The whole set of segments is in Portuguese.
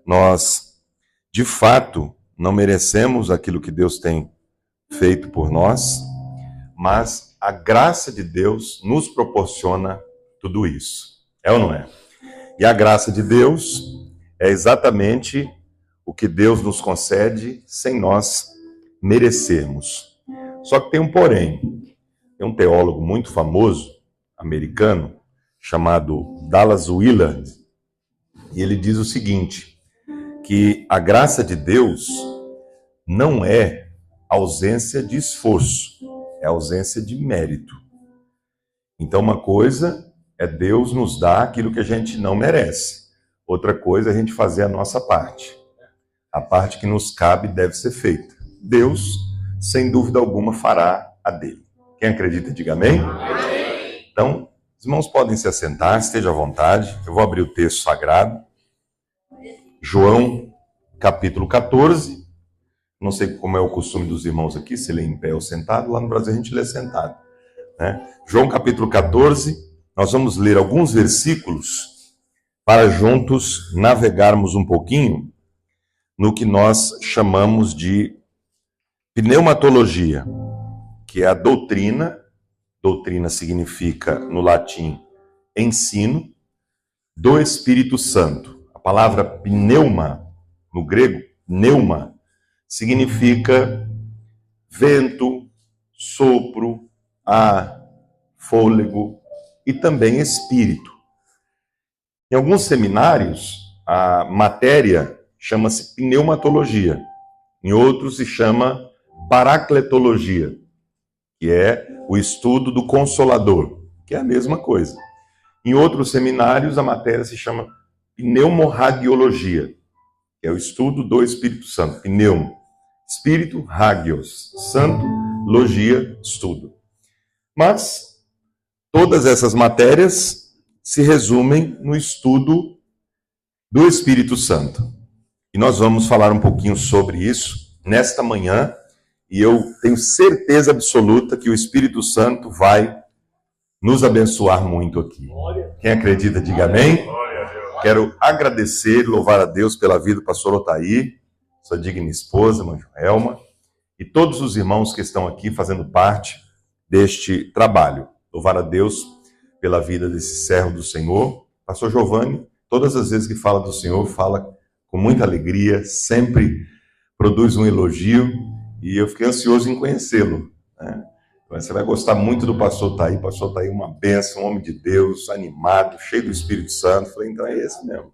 Nós, de fato, não merecemos aquilo que Deus tem feito por nós, mas a graça de Deus nos proporciona tudo isso. É ou não é? E a graça de Deus é exatamente o que Deus nos concede sem nós merecermos. Só que tem um porém. Tem um teólogo muito famoso, americano, chamado Dallas Willard, e ele diz o seguinte, que a graça de Deus não é ausência de esforço, é ausência de mérito. Então, uma coisa é Deus nos dar aquilo que a gente não merece. Outra coisa é a gente fazer a nossa parte. A parte que nos cabe deve ser feita. Deus, sem dúvida alguma, fará a dele. Quem acredita, diga amém. Amém. Então, os irmãos podem se assentar, esteja à vontade. Eu vou abrir o texto sagrado. João, capítulo 14. Não sei como é o costume dos irmãos aqui, se lê em pé ou sentado. Lá no Brasil a gente lê sentado, né? João, capítulo 14. Nós vamos ler alguns versículos para juntos navegarmos um pouquinho no que nós chamamos de pneumatologia, que é a doutrina. Doutrina significa, no latim, ensino, do Espírito Santo. A palavra pneuma, no grego, pneuma, significa vento, sopro, ar, fôlego e também espírito. Em alguns seminários, a matéria chama-se pneumatologia. Em outros se chama paracletologia, que é o estudo do Consolador, que é a mesma coisa. Em outros seminários, a matéria se chama pneumorragiologia, que é o estudo do Espírito Santo. Pneumo, espírito, hagios, santo, logia, estudo. Mas todas essas matérias se resumem no estudo do Espírito Santo. E nós vamos falar um pouquinho sobre isso nesta manhã, e eu tenho certeza absoluta que o Espírito Santo vai nos abençoar muito aqui. Quem acredita, diga amém. Quero agradecer, louvar a Deus pela vida do pastor Otair, sua digna esposa, irmã Joelma, e todos os irmãos que estão aqui fazendo parte deste trabalho. Louvar a Deus pela vida desse servo do Senhor. Pastor Giovanni, todas as vezes que fala do Senhor, fala com muita alegria, sempre produz um elogio, e eu fiquei ansioso em conhecê-lo, né? Você vai gostar muito do pastor Otair. Pastor Otair é uma bênção, um homem de Deus, animado, cheio do Espírito Santo. Falei, então é esse mesmo.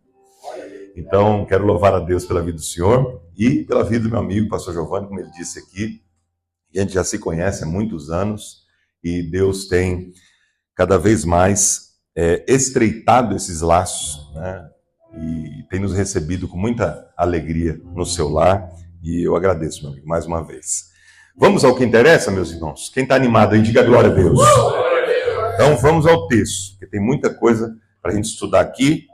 Então, quero louvar a Deus pela vida do senhor e pela vida do meu amigo, pastor Giovanni, como ele disse aqui. A gente já se conhece há muitos anos e Deus tem cada vez mais estreitado esses laços, né? E tem nos recebido com muita alegria no seu lar. E eu agradeço, meu amigo, mais uma vez. Vamos ao que interessa, meus irmãos? Quem está animado aí, diga glória a Deus. Então vamos ao texto, porque tem muita coisa para a gente estudar aqui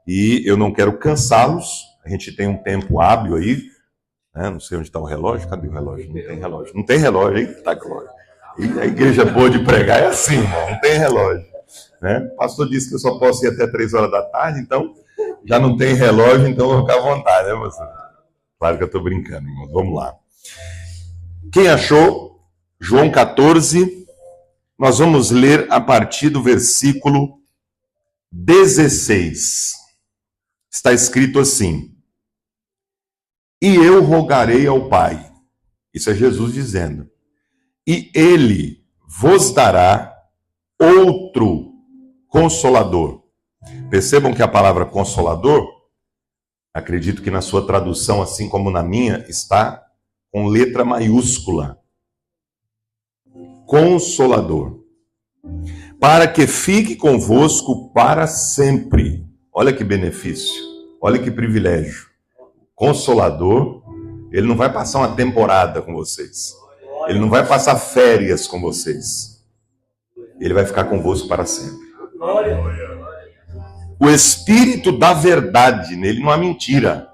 e eu não quero cansá-los. A gente tem um tempo hábil aí, né? Não sei onde está o relógio. Cadê o relógio? Não tem relógio. Não tem relógio aí? Tá, glória. E a igreja boa de pregar é assim, irmão, não tem relógio, né? O pastor disse que eu só posso ir até 3 horas da tarde, então já não tem relógio, então eu vou ficar à vontade, né, pastor? Claro que eu estou brincando, irmão. Vamos lá. Quem achou? João 14, nós vamos ler a partir do versículo 16. Está escrito assim: e eu rogarei ao Pai, isso é Jesus dizendo, e Ele vos dará outro Consolador. Percebam que a palavra Consolador, acredito que na sua tradução, assim como na minha, está com letra maiúscula. Consolador. Para que fique convosco para sempre. Olha que benefício. Olha que privilégio. Consolador, ele não vai passar uma temporada com vocês. Ele não vai passar férias com vocês. Ele vai ficar convosco para sempre. O Espírito da verdade, nele não há mentira.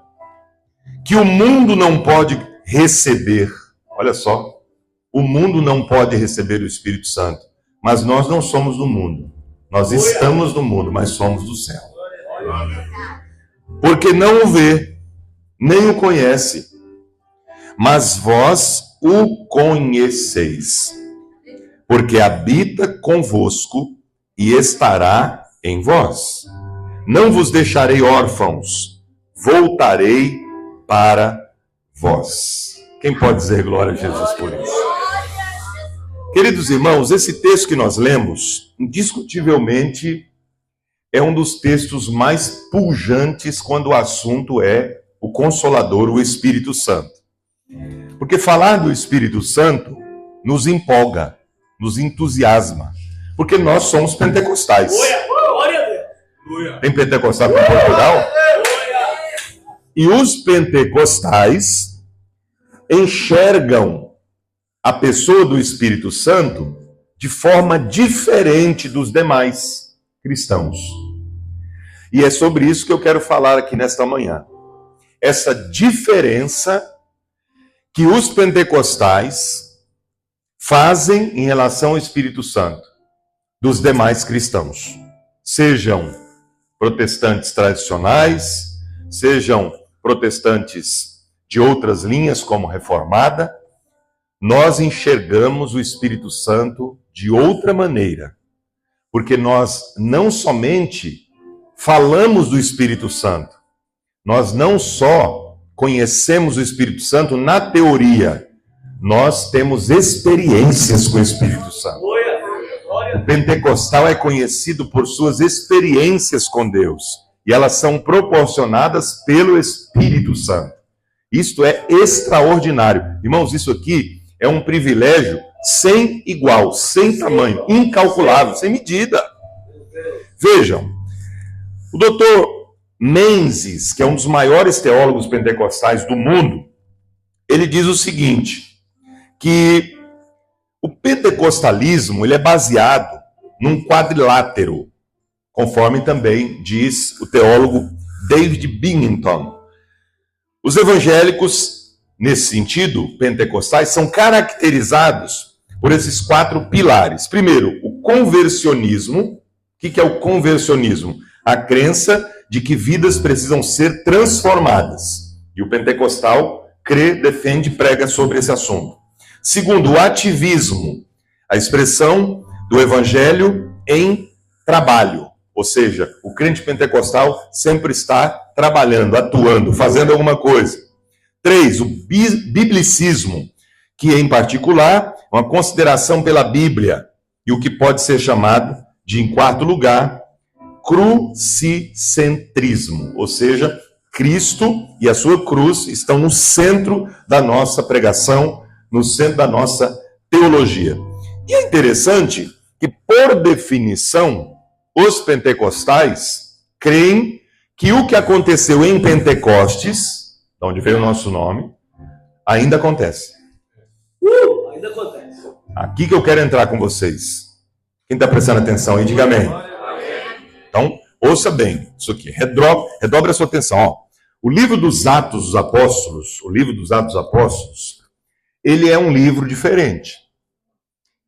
Que o mundo não pode receber. Olha só, o mundo não pode receber o Espírito Santo, mas nós não somos do mundo. Nós estamos no mundo, mas somos do céu. porque não o vê, nem o conhece, mas vós o conheceis, porque habita convosco e estará em vós. Não vos deixarei órfãos, voltarei para vós. Quem pode dizer glória a Jesus por isso? Queridos irmãos, esse texto que nós lemos, indiscutivelmente, é um dos textos mais pujantes quando o assunto é o Consolador, o Espírito Santo. Porque falar do Espírito Santo nos empolga, nos entusiasma, porque nós somos pentecostais. Tem pentecostal em Portugal? E os pentecostais enxergam a pessoa do Espírito Santo de forma diferente dos demais cristãos. E é sobre isso que eu quero falar aqui nesta manhã. Essa diferença que os pentecostais fazem em relação ao Espírito Santo dos demais cristãos. Sejam protestantes tradicionais, sejam protestantes de outras linhas, como Reformada, nós enxergamos o Espírito Santo de outra maneira. Porque nós não somente falamos do Espírito Santo, nós não só conhecemos o Espírito Santo na teoria, nós temos experiências com o Espírito Santo. O pentecostal é conhecido por suas experiências com Deus, e elas são proporcionadas pelo Espírito Santo. Isto é extraordinário. Irmãos, isso aqui é um privilégio sem igual, sem tamanho, incalculável, sem medida. Vejam, o doutor Menzies, que é um dos maiores teólogos pentecostais do mundo, ele diz o seguinte, que o pentecostalismo ele é baseado num quadrilátero, conforme também diz o teólogo David Binghamton. Os evangélicos, nesse sentido, pentecostais, são caracterizados por esses 4 pilares. Primeiro, o conversionismo. O que é o conversionismo? A crença de que vidas precisam ser transformadas. E o pentecostal crê, defende, prega sobre esse assunto. Segundo, o ativismo, a expressão do evangelho em trabalho. Ou seja, o crente pentecostal sempre está trabalhando, atuando, fazendo alguma coisa. 3, o biblicismo, que em particular é uma consideração pela Bíblia, e o que pode ser chamado de, em 4º lugar, crucicentrismo, ou seja, Cristo e a sua cruz estão no centro da nossa pregação, no centro da nossa teologia. E é interessante que, por definição, os pentecostais creem que o que aconteceu em Pentecostes, de onde veio o nosso nome, ainda acontece. Ainda acontece. Aqui que eu quero entrar com vocês. Quem está prestando atenção aí, diga amém. Então, ouça bem isso aqui. Redobre a sua atenção. Ó. O livro dos Atos dos Apóstolos, ele é um livro diferente.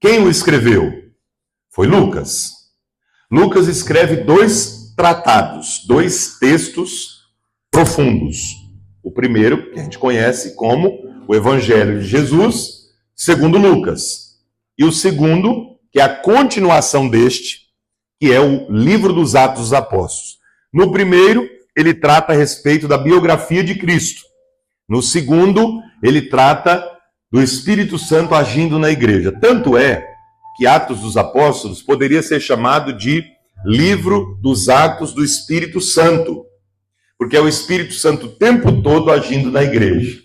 Quem o escreveu? Foi Lucas. Lucas escreve 2 tratados, 2 textos profundos. O primeiro, que a gente conhece como o Evangelho de Jesus, segundo Lucas. E o segundo, que é a continuação deste, que é o livro dos Atos dos Apóstolos. No primeiro, ele trata a respeito da biografia de Cristo. No segundo, ele trata do Espírito Santo agindo na igreja. Tanto é que Atos dos Apóstolos poderia ser chamado de livro dos Atos do Espírito Santo, porque é o Espírito Santo o tempo todo agindo na igreja.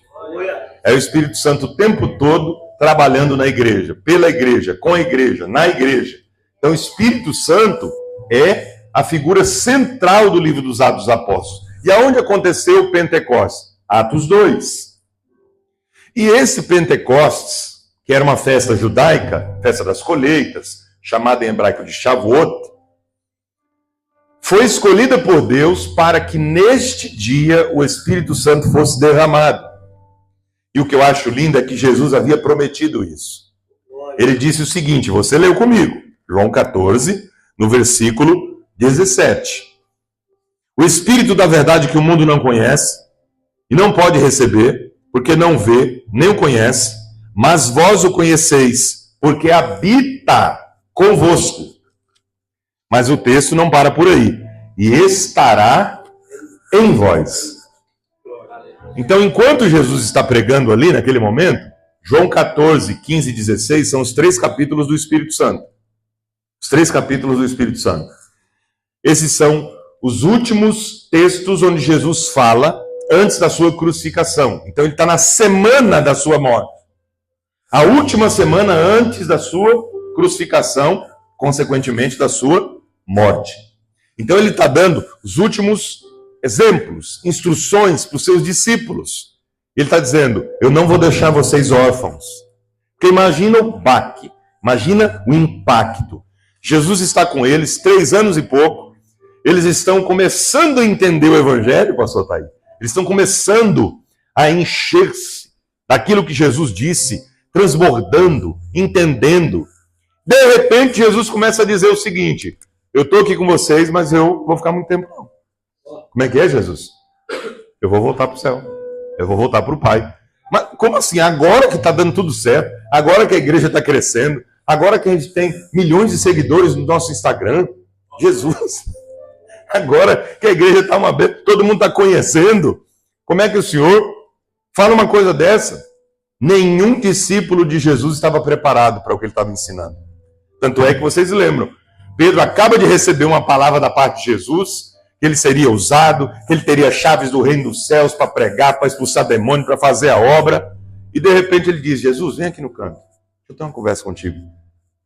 É o Espírito Santo o tempo todo trabalhando na igreja, pela igreja, com a igreja, na igreja. Então, o Espírito Santo é a figura central do livro dos Atos dos Apóstolos. E aonde aconteceu o Pentecostes? Atos 2. E esse Pentecostes, que era uma festa judaica, festa das colheitas, chamada em hebraico de Shavuot, foi escolhida por Deus para que neste dia o Espírito Santo fosse derramado. E o que eu acho lindo é que Jesus havia prometido isso. Ele disse o seguinte, você leu comigo, João 14, no versículo 17. O Espírito da verdade que o mundo não conhece e não pode receber, porque não vê, nem o conhece, mas vós o conheceis, porque habita convosco. Mas o texto não para por aí. E estará em vós. Então, enquanto Jesus está pregando ali, naquele momento, João 14, 15 e 16 são os 3 capítulos do Espírito Santo. Os 3 capítulos do Espírito Santo. Esses são os últimos textos onde Jesus fala antes da sua crucificação. Então, ele está na semana da sua morte. A última semana antes da sua crucificação, consequentemente da sua morte. Então, ele está dando os últimos exemplos, instruções para os seus discípulos. Ele está dizendo, eu não vou deixar vocês órfãos. Porque imagina o baque, imagina o impacto. Jesus está com eles 3 anos e pouco, eles estão começando a entender o Evangelho, pastor Thaí. Eles estão começando a encher-se daquilo que Jesus disse, transbordando, entendendo. De repente, Jesus começa a dizer o seguinte, eu estou aqui com vocês, mas eu vou ficar muito tempo não. Como é que é, Jesus? Eu vou voltar para o céu. Eu vou voltar para o Pai. Mas como assim? Agora que está dando tudo certo, agora que a igreja está crescendo, agora que a gente tem milhões de seguidores no nosso Instagram, Jesus, agora que a igreja está uma vez, todo mundo está conhecendo, como é que o Senhor fala uma coisa dessa? Nenhum discípulo de Jesus estava preparado para o que ele estava ensinando. Tanto é que vocês lembram, Pedro acaba de receber uma palavra da parte de Jesus, que ele seria usado, que ele teria chaves do reino dos céus para pregar, para expulsar demônio, para fazer a obra. E de repente ele diz, Jesus, vem aqui no canto. Deixa eu ter uma conversa contigo.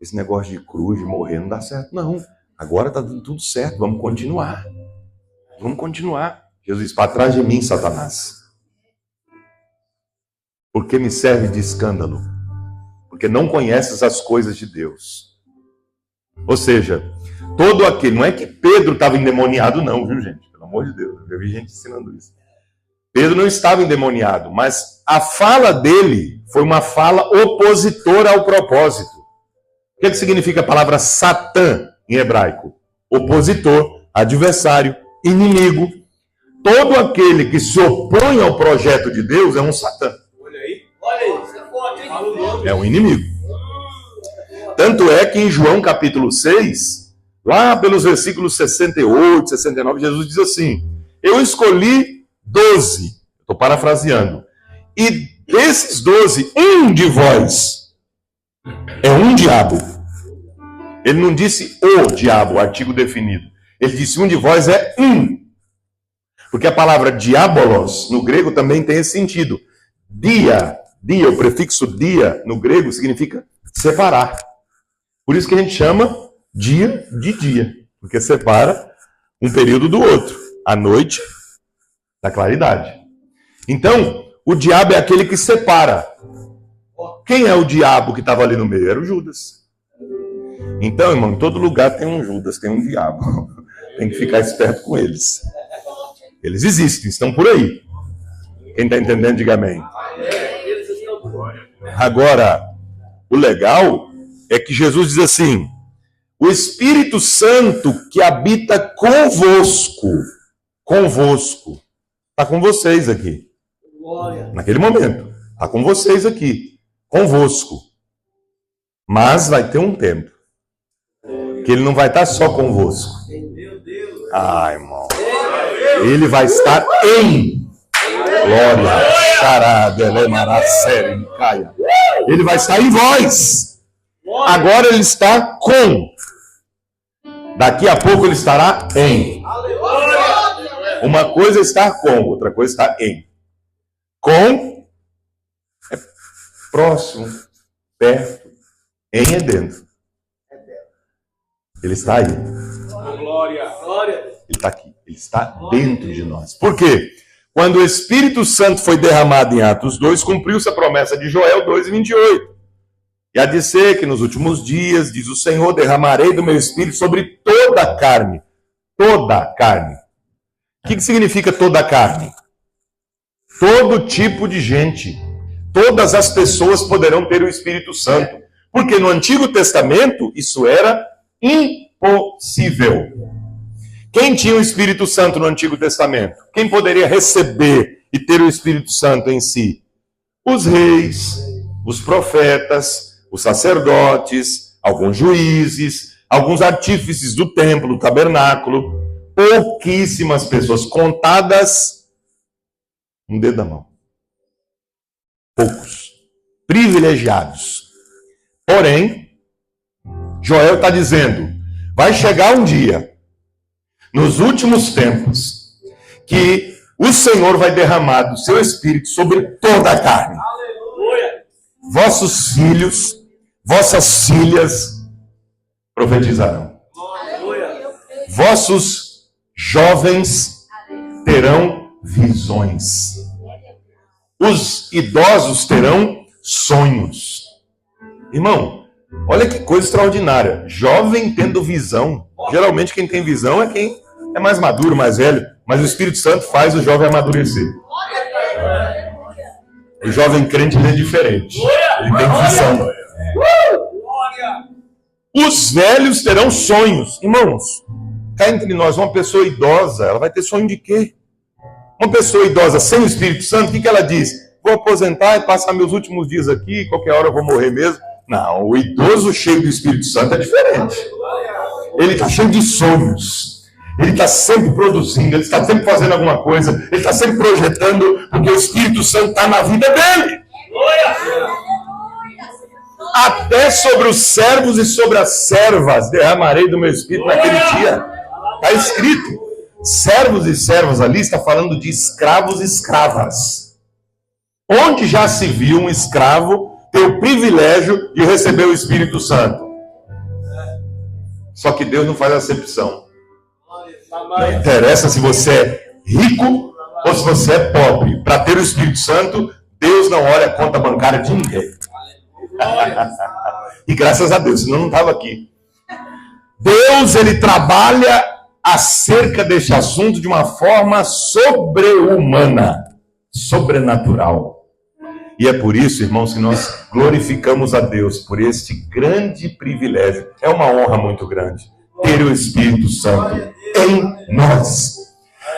Esse negócio de cruz, de morrer, não dá certo. Não, agora está dando tudo certo, vamos continuar. Vamos continuar. Jesus diz, para trás de mim, Satanás. Porque me serve de escândalo. Porque não conheces as coisas de Deus. Ou seja, todo aquele, não é que Pedro estava endemoniado não, viu gente? Pelo amor de Deus, eu vi gente ensinando isso. Pedro não estava endemoniado, mas a fala dele foi uma fala opositora ao propósito. O que significa a palavra Satã em hebraico? Opositor, adversário, inimigo. Todo aquele que se opõe ao projeto de Deus é um Satã. Olha aí, isso é forte, hein? É um inimigo. Tanto é que em João capítulo 6, lá pelos versículos 68, 69, Jesus diz assim, eu escolhi 12, estou parafraseando, e desses 12, um de vós é um diabo. Ele não disse o diabo, artigo definido. Ele disse um de vós é um. Porque a palavra diabolos, no grego, também tem esse sentido. Dia, o prefixo dia, no grego, significa separar. Por isso que a gente chama dia de dia, porque separa um período do outro, a noite da claridade. Então, o diabo é aquele que separa. Quem é o diabo que estava ali no meio? Era o Judas. Então, irmão, em todo lugar tem um Judas, tem um diabo. Tem que ficar esperto com eles. Eles existem, estão por aí. Quem está entendendo, diga amém. Agora, o legal é que Jesus diz assim, o Espírito Santo que habita convosco, está com vocês aqui. Naquele momento, está com vocês aqui, convosco. Mas vai ter um tempo que ele não vai estar só convosco. Ah, irmão. Ele vai estar em glória, charada, elemará, sério, caia. Ele vai estar em vós. Agora ele está com. Daqui a pouco ele estará em. Uma coisa é estar com, outra coisa é estar em. Com é próximo, perto, em é dentro. Ele está aí. Glória. Ele está aqui. Ele está dentro de nós. Por quê? Quando o Espírito Santo foi derramado em Atos 2, cumpriu-se a promessa de Joel 2:28. E há de ser que nos últimos dias, diz o Senhor, derramarei do meu Espírito sobre toda a carne. Toda a carne. O que significa toda a carne? Todo tipo de gente. Todas as pessoas poderão ter o Espírito Santo. Porque no Antigo Testamento isso era impossível. Quem tinha o Espírito Santo no Antigo Testamento? Quem poderia receber e ter o Espírito Santo em si? Os reis, os profetas, os sacerdotes, alguns juízes, alguns artífices do templo, do tabernáculo. Pouquíssimas pessoas, contadas um dedo da mão. Poucos. Privilegiados. Porém, Joel está dizendo, vai chegar um dia, nos últimos tempos, que o Senhor vai derramar do seu Espírito sobre toda a carne. Aleluia. Vossos filhos, vossas filhas profetizarão. Aleluia. Vossos jovens terão visões. Os idosos terão sonhos. Irmão, olha que coisa extraordinária. Jovem tendo visão. Geralmente quem tem visão é quem é mais maduro, mais velho. Mas o Espírito Santo faz o jovem amadurecer. O jovem crente ele é diferente. Ele tem visão. Os velhos terão sonhos. Irmãos, cá entre nós, uma pessoa idosa, ela vai ter sonho de quê? Uma pessoa idosa sem o Espírito Santo, o que ela diz? Vou aposentar e passar meus últimos dias aqui, qualquer hora eu vou morrer mesmo. Não, o idoso cheio do Espírito Santo é diferente. Ele está cheio de sonhos. Ele está sempre produzindo, ele está sempre fazendo alguma coisa, ele está sempre projetando, porque o Espírito Santo está na vida dele. Até sobre os servos e sobre as servas derramarei do meu Espírito naquele dia. Está escrito. Servos e servas ali está falando de escravos e escravas. Onde já se viu um escravo ter o privilégio de receber o Espírito Santo? Só que Deus não faz acepção. Não interessa se você é rico ou se você é pobre. Para ter o Espírito Santo, Deus não olha a conta bancária de ninguém. E graças a Deus, senão não estava aqui. Deus, ele trabalha acerca deste assunto de uma forma sobre-humana, sobrenatural. E é por isso, irmãos, que nós glorificamos a Deus por este grande privilégio. É uma honra muito grande ter o Espírito Santo em nós.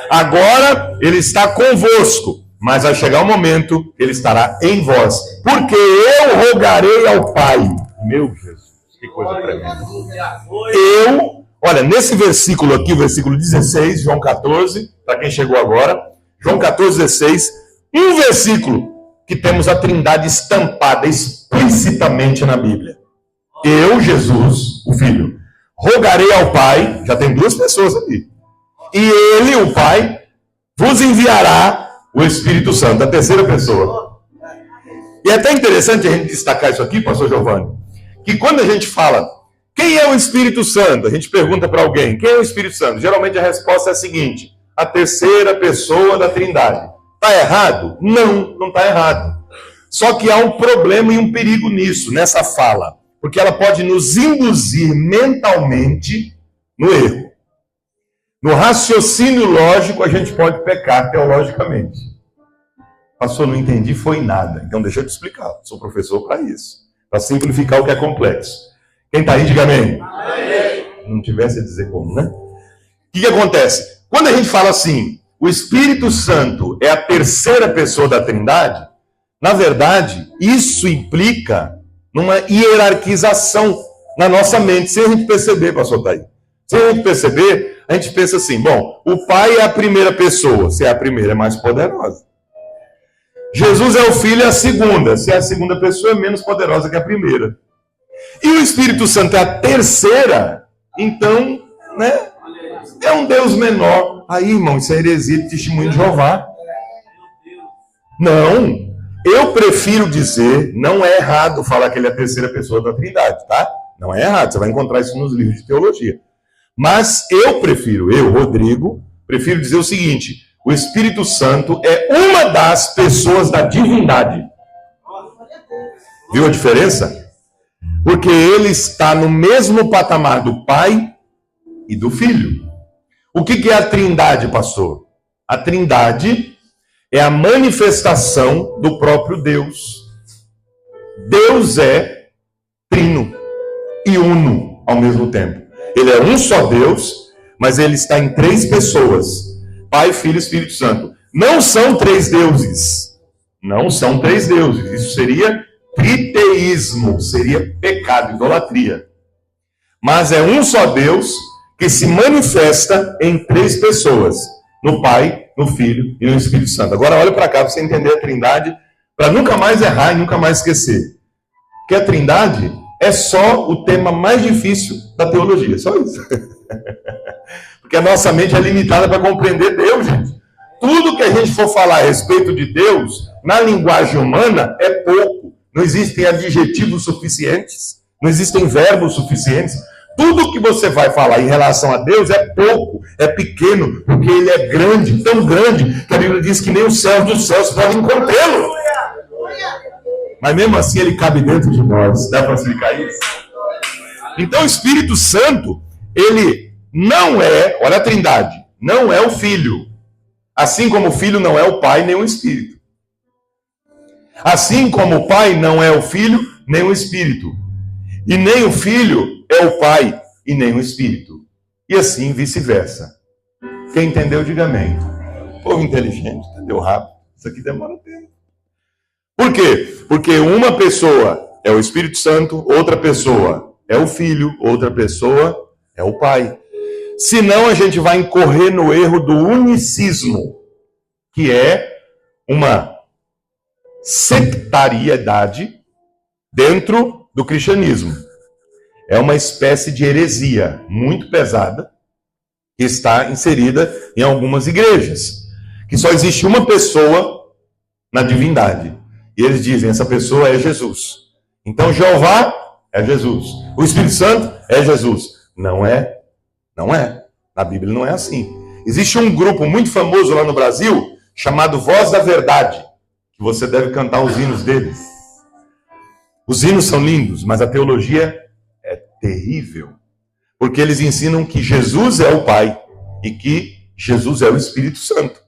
Agora, ele está convosco, mas vai chegar um momento que ele estará em vós. Porque eu rogarei ao Pai. Meu Jesus, que coisa tremenda. Olha, nesse versículo aqui, o versículo 16, João 14, para quem chegou agora, João 14, 16, um versículo que temos a Trindade estampada explicitamente na Bíblia. Eu, Jesus, o Filho, rogarei ao Pai, já tem duas pessoas ali, e Ele, o Pai, vos enviará o Espírito Santo, a terceira pessoa. E é até interessante a gente destacar isso aqui, pastor Giovanni, que quando a gente fala, quem é o Espírito Santo? A gente pergunta para alguém, quem é o Espírito Santo? Geralmente a resposta é a seguinte, a terceira pessoa da Trindade. Está errado? Não, não está errado. Só que há um problema e um perigo nisso, nessa fala. Porque ela pode nos induzir mentalmente no erro. No raciocínio lógico, a gente pode pecar teologicamente. Pastor, não entendi, foi nada. Então deixa eu te explicar. Sou professor para isso. Para simplificar o que é complexo. Quem está aí, diga amém. Amém. Não tivesse a dizer como, né? O que acontece? Quando a gente fala assim, o Espírito Santo é a terceira pessoa da Trindade, na verdade, isso implica numa hierarquização na nossa mente, sem a gente perceber, pastor Daí. Sem a gente perceber, a gente pensa assim, bom, o Pai é a primeira pessoa, se é a primeira é mais poderosa. Jesus é o Filho, é a segunda, se é a segunda pessoa é menos poderosa que a primeira. E o Espírito Santo é a terceira, então, né, é um Deus menor. Aí, irmão, isso é heresia de testemunho de Jeová. Não, eu prefiro dizer, não é errado falar que ele é a terceira pessoa da Trindade, tá? Não é errado, você vai encontrar isso nos livros de teologia. Mas eu, Rodrigo, prefiro dizer o seguinte, o Espírito Santo é uma das pessoas da divindade. Viu a diferença? Porque ele está no mesmo patamar do Pai e do Filho. O que é a Trindade, pastor? A Trindade é a manifestação do próprio Deus. Deus é trino e uno ao mesmo tempo. Ele é um só Deus, mas ele está em 3 pessoas: Pai, Filho e Espírito Santo. Não são 3 deuses. Não são 3 deuses. Isso seria triteísmo, seria pecado, idolatria. Mas é um só Deus que se manifesta em 3 pessoas: no Pai, no Filho e no Espírito Santo. Agora olha para cá para você entender a Trindade, para nunca mais errar e nunca mais esquecer. Porque a Trindade é só o tema mais difícil da teologia, só isso. Porque a nossa mente é limitada para compreender Deus, gente. Tudo que a gente for falar a respeito de Deus, na linguagem humana, é pouco. Não existem adjetivos suficientes, não existem verbos suficientes. Tudo que você vai falar em relação a Deus é pouco, é pequeno, porque ele é grande, tão grande, que a Bíblia diz que nem os céus dos céus podem contê-lo. Mas mesmo assim ele cabe dentro de nós. Dá para explicar isso? Então o Espírito Santo, ele não é, olha a Trindade, não é o Filho. Assim como o Filho não é o Pai nem o Espírito. Assim como o Pai não é o Filho nem o Espírito. E nem o Filho é o Pai e nem o Espírito. E assim vice-versa. Quem entendeu, diga amém. Povo inteligente, entendeu rápido. Isso aqui demora tempo. Por quê? Porque uma pessoa é o Espírito Santo, outra pessoa é o Filho, outra pessoa é o Pai. Senão a gente vai incorrer no erro do unicismo, que é uma sectariedade dentro do cristianismo. É uma espécie de heresia muito pesada que está inserida em algumas igrejas. Que só existe uma pessoa na divindade. E eles dizem, essa pessoa é Jesus. Então Jeová é Jesus. O Espírito Santo é Jesus. Não é. Não é. Na Bíblia não é assim. Existe um grupo muito famoso lá no Brasil, chamado Voz da Verdade, que você deve cantar os hinos deles. Os hinos são lindos, mas a teologia é terrível. Porque eles ensinam que Jesus é o Pai e que Jesus é o Espírito Santo.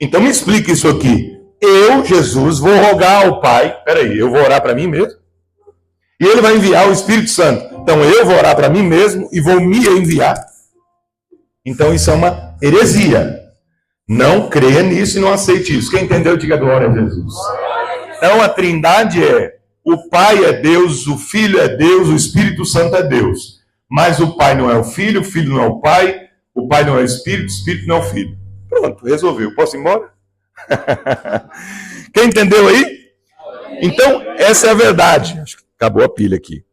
Então me explica isso aqui. Eu, Jesus, vou rogar ao Pai. Peraí, eu vou orar para mim mesmo? E ele vai enviar o Espírito Santo. Então eu vou orar para mim mesmo e vou me enviar. Então isso é uma heresia. Não creia nisso e não aceite isso. Quem entendeu, diga glória a Jesus. Então a Trindade é: o Pai é Deus, o Filho é Deus, o Espírito Santo é Deus. Mas o Pai não é o Filho não é o Pai não é o Espírito não é o Filho. Pronto, resolveu. Posso ir embora? Quem entendeu aí? Então, essa é a verdade. Acho que acabou a pilha aqui.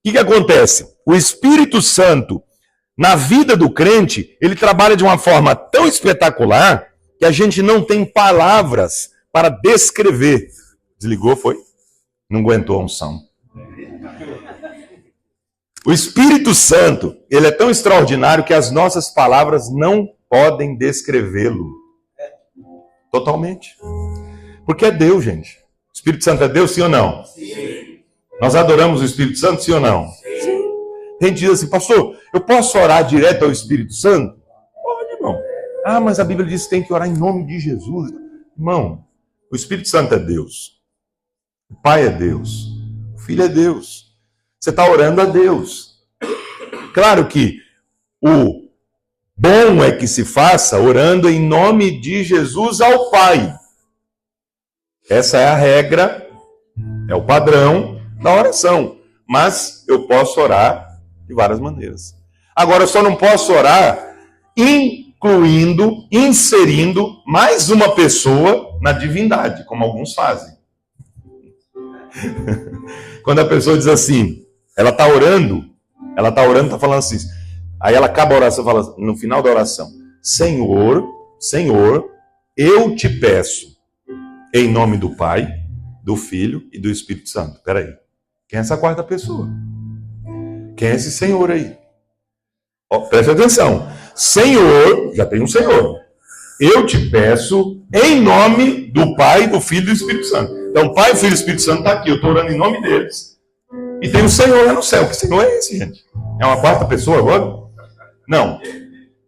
O que acontece? O Espírito Santo, na vida do crente, ele trabalha de uma forma tão espetacular que a gente não tem palavras para descrever. Desligou, foi? Não aguentou a unção. O Espírito Santo, ele é tão extraordinário que as nossas palavras não podem descrevê-lo. Totalmente. Porque é Deus, gente. O Espírito Santo é Deus, sim ou não? Sim. Nós adoramos o Espírito Santo, sim ou não? Sim. A gente diz assim, pastor, eu posso orar direto ao Espírito Santo? Pode, irmão. Ah, mas a Bíblia diz que tem que orar em nome de Jesus. Irmão, o Espírito Santo é Deus. O Pai é Deus. O Filho é Deus. Você está orando a Deus. Claro que o bom é que se faça orando em nome de Jesus ao Pai. Essa é a regra, é o padrão da oração. Mas eu posso orar de várias maneiras. Agora, eu só não posso orar inserindo mais uma pessoa na divindade, como alguns fazem. Quando a pessoa diz assim, ela está orando, está falando assim, aí ela acaba a oração, fala no final da oração, Senhor, eu te peço, em nome do Pai, do Filho e do Espírito Santo. Peraí, quem é essa quarta pessoa? Quem é esse Senhor aí? Preste atenção. Senhor, já tem um Senhor. Eu te peço em nome do Pai, do Filho e do Espírito Santo. Então, Pai, Filho e Espírito Santo está aqui. Eu estou orando em nome deles. E tem o Senhor lá no céu. Que Senhor é esse, gente? É uma quarta pessoa agora? Não.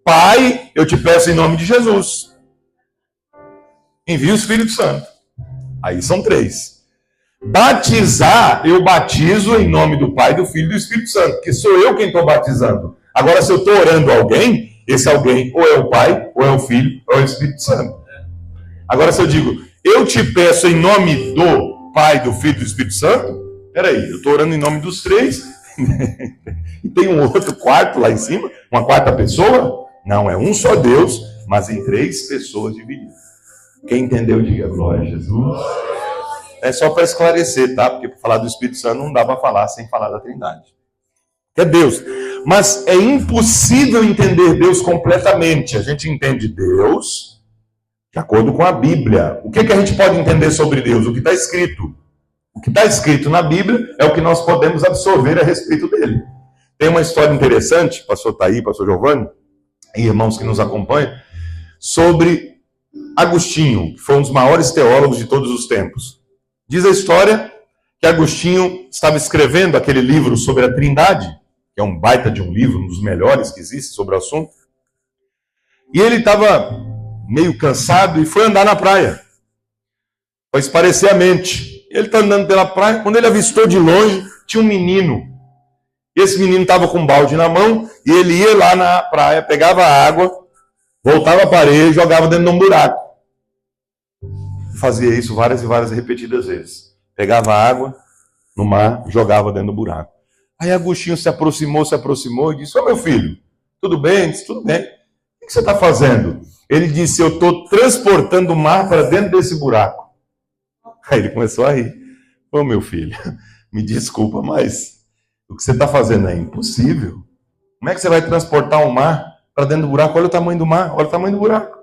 Pai, eu te peço em nome de Jesus. Envia o Espírito Santo. Aí são 3. Batizar, eu batizo em nome do Pai, do Filho e do Espírito Santo. Que sou eu quem estou batizando. Agora, se eu estou orando a alguém, esse alguém ou é o Pai, ou é o Filho, ou é o Espírito Santo. Agora, se eu digo, eu te peço em nome do Pai, do Filho e do Espírito Santo, peraí, eu estou orando em nome dos três, e tem um outro quarto lá em cima, uma quarta pessoa? Não, é um só Deus, mas em três pessoas divididas. Quem entendeu, diga glória a Jesus. É só para esclarecer, tá? Porque para falar do Espírito Santo não dá para falar sem falar da Trindade. É Deus. Mas é impossível entender Deus completamente. A gente entende Deus de acordo com a Bíblia. O que a gente pode entender sobre Deus? O que está escrito. O que está escrito na Bíblia é o que nós podemos absorver a respeito dele. Tem uma história interessante, pastor Thaí, pastor Giovanni, e irmãos que nos acompanham, sobre Agostinho, que foi um dos maiores teólogos de todos os tempos. Diz a história que Agostinho estava escrevendo aquele livro sobre a Trindade, que é um baita de um livro, um dos melhores que existe sobre o assunto. E ele estava meio cansado e foi andar na praia. Foi esparecer a mente. Ele está andando pela praia, quando ele avistou de longe, tinha um menino. E esse menino estava com um balde na mão, e ele ia lá na praia, pegava a água, voltava para a areia e jogava dentro de um buraco. Fazia isso várias e várias repetidas vezes. Pegava a água no mar e jogava dentro do buraco. Aí Agostinho se aproximou e disse, ô meu filho, tudo bem? Ele disse, tudo bem. O que você está fazendo? Ele disse, eu estou transportando o mar para dentro desse buraco. Aí ele começou a rir. Ô meu filho, me desculpa, mas o que você está fazendo é impossível. Como é que você vai transportar o mar para dentro do buraco? Olha o tamanho do mar, olha o tamanho do buraco.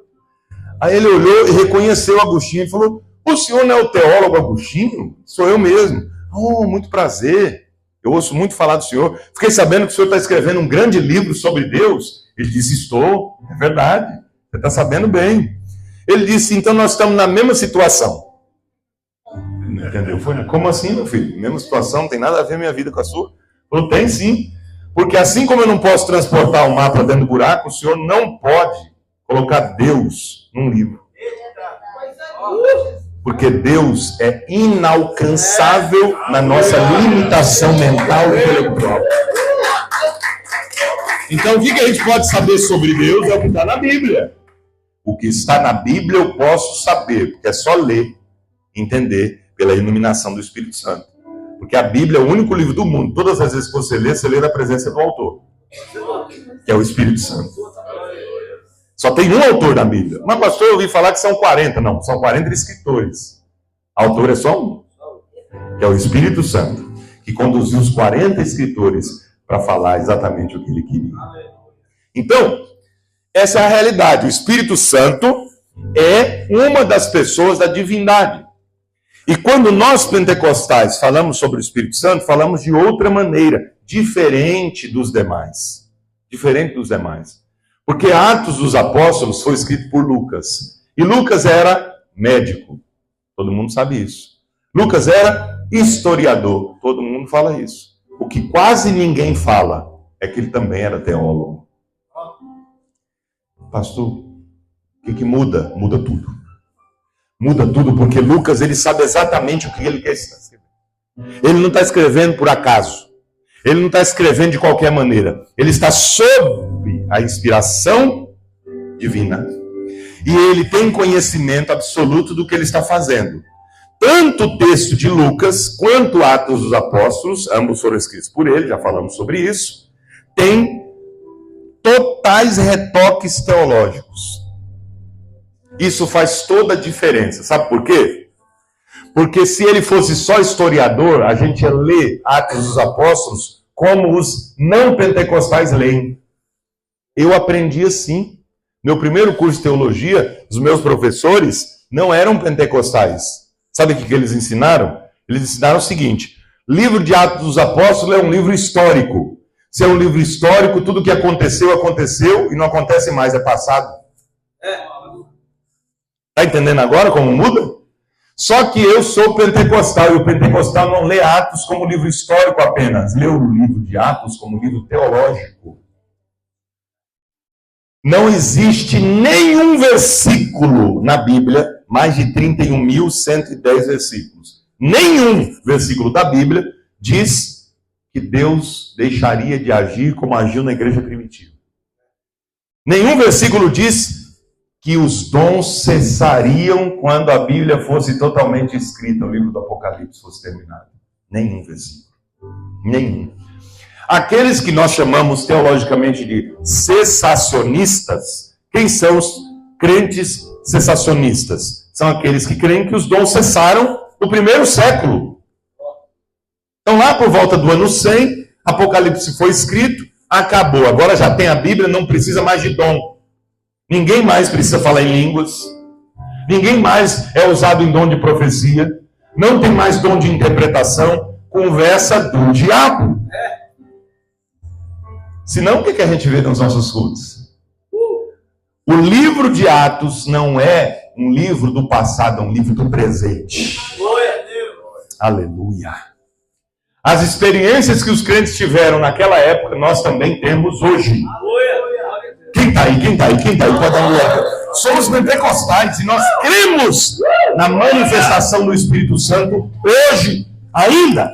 Aí ele olhou e reconheceu Agostinho e falou, o senhor não é o teólogo Agostinho? Sou eu mesmo. Oh, muito prazer. Eu ouço muito falar do senhor. Fiquei sabendo que o senhor está escrevendo um grande livro sobre Deus. Ele disse, estou. É verdade. Você está sabendo bem. Ele disse, então nós estamos na mesma situação. Entendeu? Foi, como assim, meu filho? Mesma situação, não tem nada a ver minha vida com a sua? Falou, tem sim. Porque assim como eu não posso transportar o mar para dentro do buraco, o senhor não pode colocar Deus num livro. Porque Deus é inalcançável na nossa limitação mental e intelectual. Então, o que a gente pode saber sobre Deus é o que está na Bíblia. O que está na Bíblia eu posso saber, porque é só ler, entender, pela iluminação do Espírito Santo. Porque a Bíblia é o único livro do mundo. Todas as vezes que você lê na presença do autor, que é o Espírito Santo. Só tem um autor na Bíblia. Mas, pastor, eu ouvi falar que são 40. Não, são 40 escritores. Autor é só um, que é o Espírito Santo, que conduziu os 40 escritores para falar exatamente o que ele queria. Então, essa é a realidade. O Espírito Santo é uma das pessoas da divindade. E quando nós pentecostais falamos sobre o Espírito Santo, falamos de outra maneira, diferente dos demais. Diferente dos demais. Porque Atos dos Apóstolos foi escrito por Lucas. E Lucas era médico. Todo mundo sabe isso. Lucas era historiador. Todo mundo fala isso. O que quase ninguém fala é que ele também era teólogo. Pastor, o que muda? Muda tudo. Muda tudo, porque Lucas, ele sabe exatamente o que ele quer escrever. Ele não está escrevendo por acaso. Ele não está escrevendo de qualquer maneira. Ele está sob a inspiração divina. E ele tem conhecimento absoluto do que ele está fazendo. Tanto o texto de Lucas, quanto Atos dos Apóstolos, ambos foram escritos por ele, já falamos sobre isso, tem totais retoques teológicos. Isso faz toda a diferença. Sabe por quê? Porque se ele fosse só historiador, a gente ia ler Atos dos Apóstolos como os não pentecostais leem. Eu aprendi assim. Meu primeiro curso de teologia, os meus professores não eram pentecostais. Sabe o que eles ensinaram? Eles ensinaram o seguinte: livro de Atos dos Apóstolos é um livro histórico. Se é um livro histórico, tudo que aconteceu, aconteceu e não acontece mais, é passado. Está entendendo agora como muda? Só que eu sou pentecostal, e o pentecostal não lê Atos como livro histórico apenas, lê o livro de Atos como livro teológico. Não existe nenhum versículo na Bíblia, mais de 31.110 versículos. Nenhum versículo da Bíblia diz que Deus deixaria de agir como agiu na igreja primitiva. Nenhum versículo diz que os dons cessariam quando a Bíblia fosse totalmente escrita, o livro do Apocalipse fosse terminado. Nenhum versículo. Nenhum. Aqueles que nós chamamos teologicamente de cessacionistas, quem são os crentes cessacionistas? São aqueles que creem que os dons cessaram no primeiro século. Então lá por volta do ano 100, Apocalipse foi escrito, acabou. Agora já tem a Bíblia, não precisa mais de dom. Ninguém mais precisa falar em línguas. Ninguém mais é usado em dom de profecia. Não tem mais dom de interpretação. Conversa do diabo. Senão, o que a gente vê nos nossos cultos? O livro de Atos não é um livro do passado, é um livro do presente. Aleluia. As experiências que os crentes tiveram naquela época, nós também temos hoje. Quem está aí? Quem está aí? Quem está aí? Pode dar um glória. Somos pentecostais e nós cremos na manifestação do Espírito Santo hoje, ainda.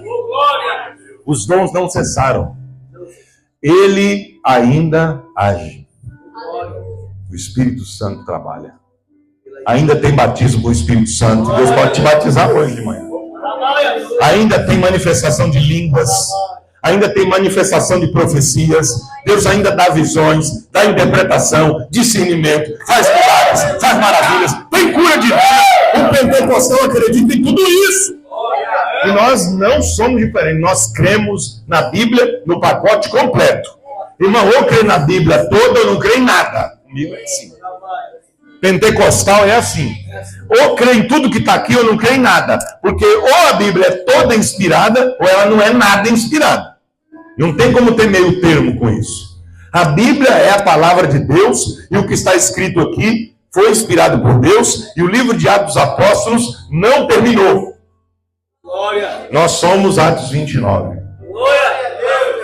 Os dons não cessaram. Ele ainda age. O Espírito Santo trabalha. Ainda tem batismo com o Espírito Santo. Deus pode te batizar hoje de manhã. Ainda tem manifestação de línguas. Ainda tem manifestação de profecias. Deus ainda dá visões, dá interpretação, discernimento, faz milagres, faz maravilhas, tem cura de vida. O pentecostal acredita em tudo isso. E nós não somos diferentes. Nós cremos na Bíblia no pacote completo. Irmão, ou crê na Bíblia toda ou não crê em nada. Comigo é assim. Pentecostal é assim. Ou crê em tudo que está aqui ou não crê em nada. Porque ou a Bíblia é toda inspirada ou ela não é nada inspirada. Não tem como ter meio termo com isso. A Bíblia é a palavra de Deus e o que está escrito aqui foi inspirado por Deus e o livro de Atos dos Apóstolos não terminou. Glória. Nós somos Atos 29.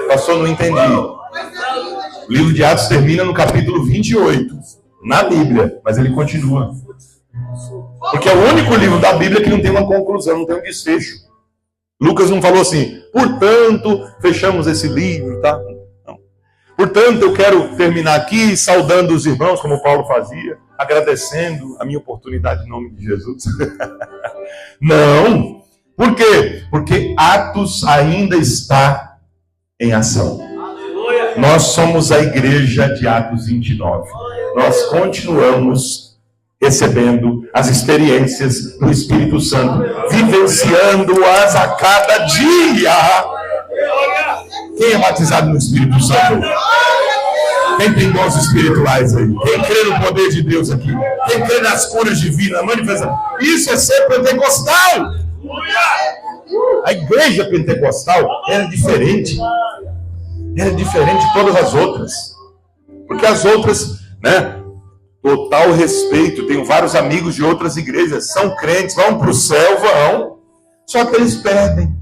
Pastor, não entendi. O livro de Atos termina no capítulo 28, na Bíblia, mas ele continua. Porque é o único livro da Bíblia que não tem uma conclusão, não tem um desfecho. Lucas não falou assim, portanto, fechamos esse livro, tá? Não. Portanto, eu quero terminar aqui saudando os irmãos, como Paulo fazia, agradecendo a minha oportunidade em nome de Jesus. Não. Por quê? Porque Atos ainda está em ação. Nós somos a igreja de Atos 29. Nós continuamos recebendo as experiências do Espírito Santo, vivenciando-as a cada dia. Quem é batizado no Espírito Santo? Quem tem dons espirituais aí? Quem crê no poder de Deus aqui? Quem crê nas curas divinas, manifestação? Isso é ser pentecostal. A igreja pentecostal era diferente. Era diferente de todas as outras. Porque as outras, né? Total respeito. Tenho vários amigos de outras igrejas. São crentes, vão para o céu, vão. Só que eles perdem.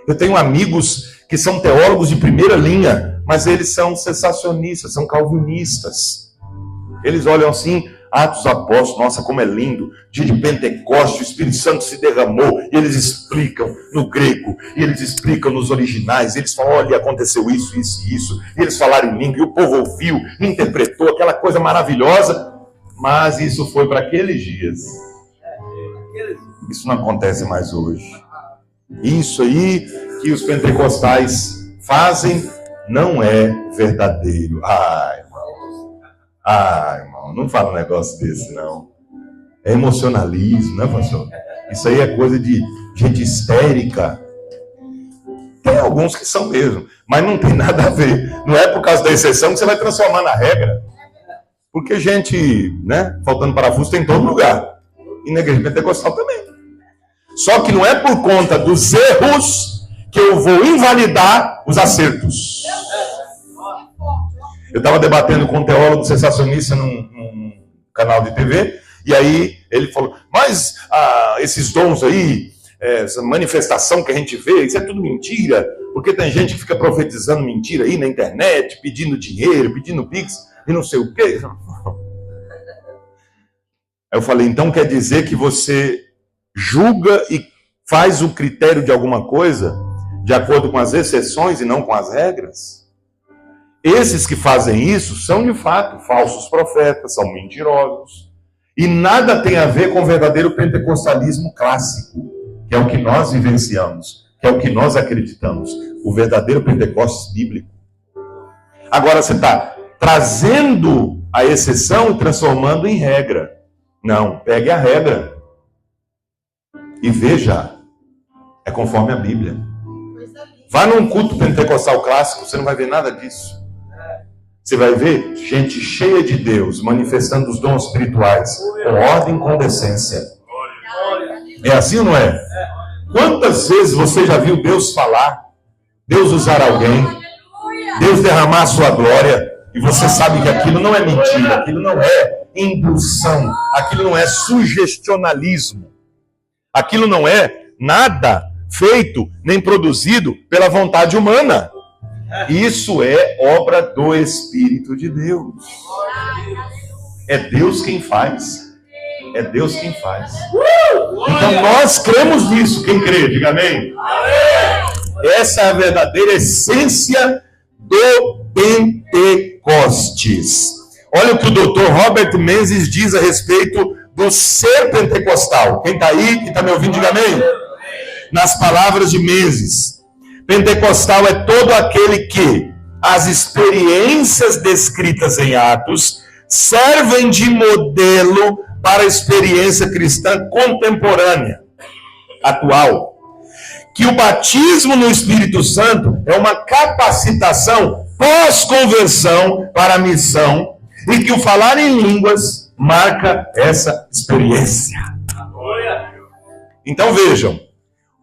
Eu tenho amigos que são teólogos de primeira linha, mas eles são cessacionistas, são calvinistas. Eles olham assim, Atos dos Apóstolos, nossa, como é lindo, dia de Pentecostes, o Espírito Santo se derramou, e eles explicam no grego, e eles explicam nos originais, eles falam, olha, aconteceu isso, isso e isso, e eles falaram em língua, e o povo ouviu, interpretou, aquela coisa maravilhosa, mas isso foi para aqueles dias. Isso não acontece mais hoje. Isso aí que os pentecostais fazem não é verdadeiro. Irmão, não fala um negócio desse, não. É emocionalismo, né, pastor? Isso aí é coisa de gente histérica. Tem alguns que são mesmo, mas não tem nada a ver. Não é por causa da exceção que você vai transformar na regra. Porque gente, né, faltando parafuso tem em todo lugar. E na igreja pentecostal também. Só que não é por conta dos erros que eu vou invalidar os acertos. Eu estava debatendo com um teólogo sensacionista num canal de TV, e aí ele falou, mas esses dons aí, essa manifestação que a gente vê, isso é tudo mentira, porque tem gente que fica profetizando mentira aí na internet, pedindo dinheiro, pedindo pix, e não sei o quê. Aí eu falei, então quer dizer que você julga e faz o critério de alguma coisa de acordo com as exceções e não com as regras? Esses que fazem isso são, de fato, falsos profetas, são mentirosos. E nada tem a ver com o verdadeiro pentecostalismo clássico, que é o que nós vivenciamos, que é o que nós acreditamos, o verdadeiro Pentecostes bíblico. Agora você está trazendo a exceção e transformando em regra. Não, pegue a regra e veja, é conforme a Bíblia. Vá num culto pentecostal clássico, você não vai ver nada disso. Você vai ver gente cheia de Deus, manifestando os dons espirituais, com ordem e com decência. É assim ou não é? Quantas vezes você já viu Deus falar, Deus usar alguém, Deus derramar a sua glória, e você sabe que aquilo não é mentira, aquilo não é indução, aquilo não é sugestionalismo, aquilo não é nada feito nem produzido pela vontade humana. Isso é obra do Espírito de Deus. É Deus quem faz. É Deus quem faz. Então nós cremos nisso. Quem crê, diga amém. Essa é a verdadeira essência do Pentecostes. Olha o que o Dr. Robert Menzies diz a respeito do ser pentecostal. Quem está aí, quem está me ouvindo, diga amém. Nas palavras de Menzies, pentecostal é todo aquele que as experiências descritas em Atos servem de modelo para a experiência cristã contemporânea, atual. Que o batismo no Espírito Santo é uma capacitação pós-conversão para a missão e que o falar em línguas marca essa experiência. Então vejam,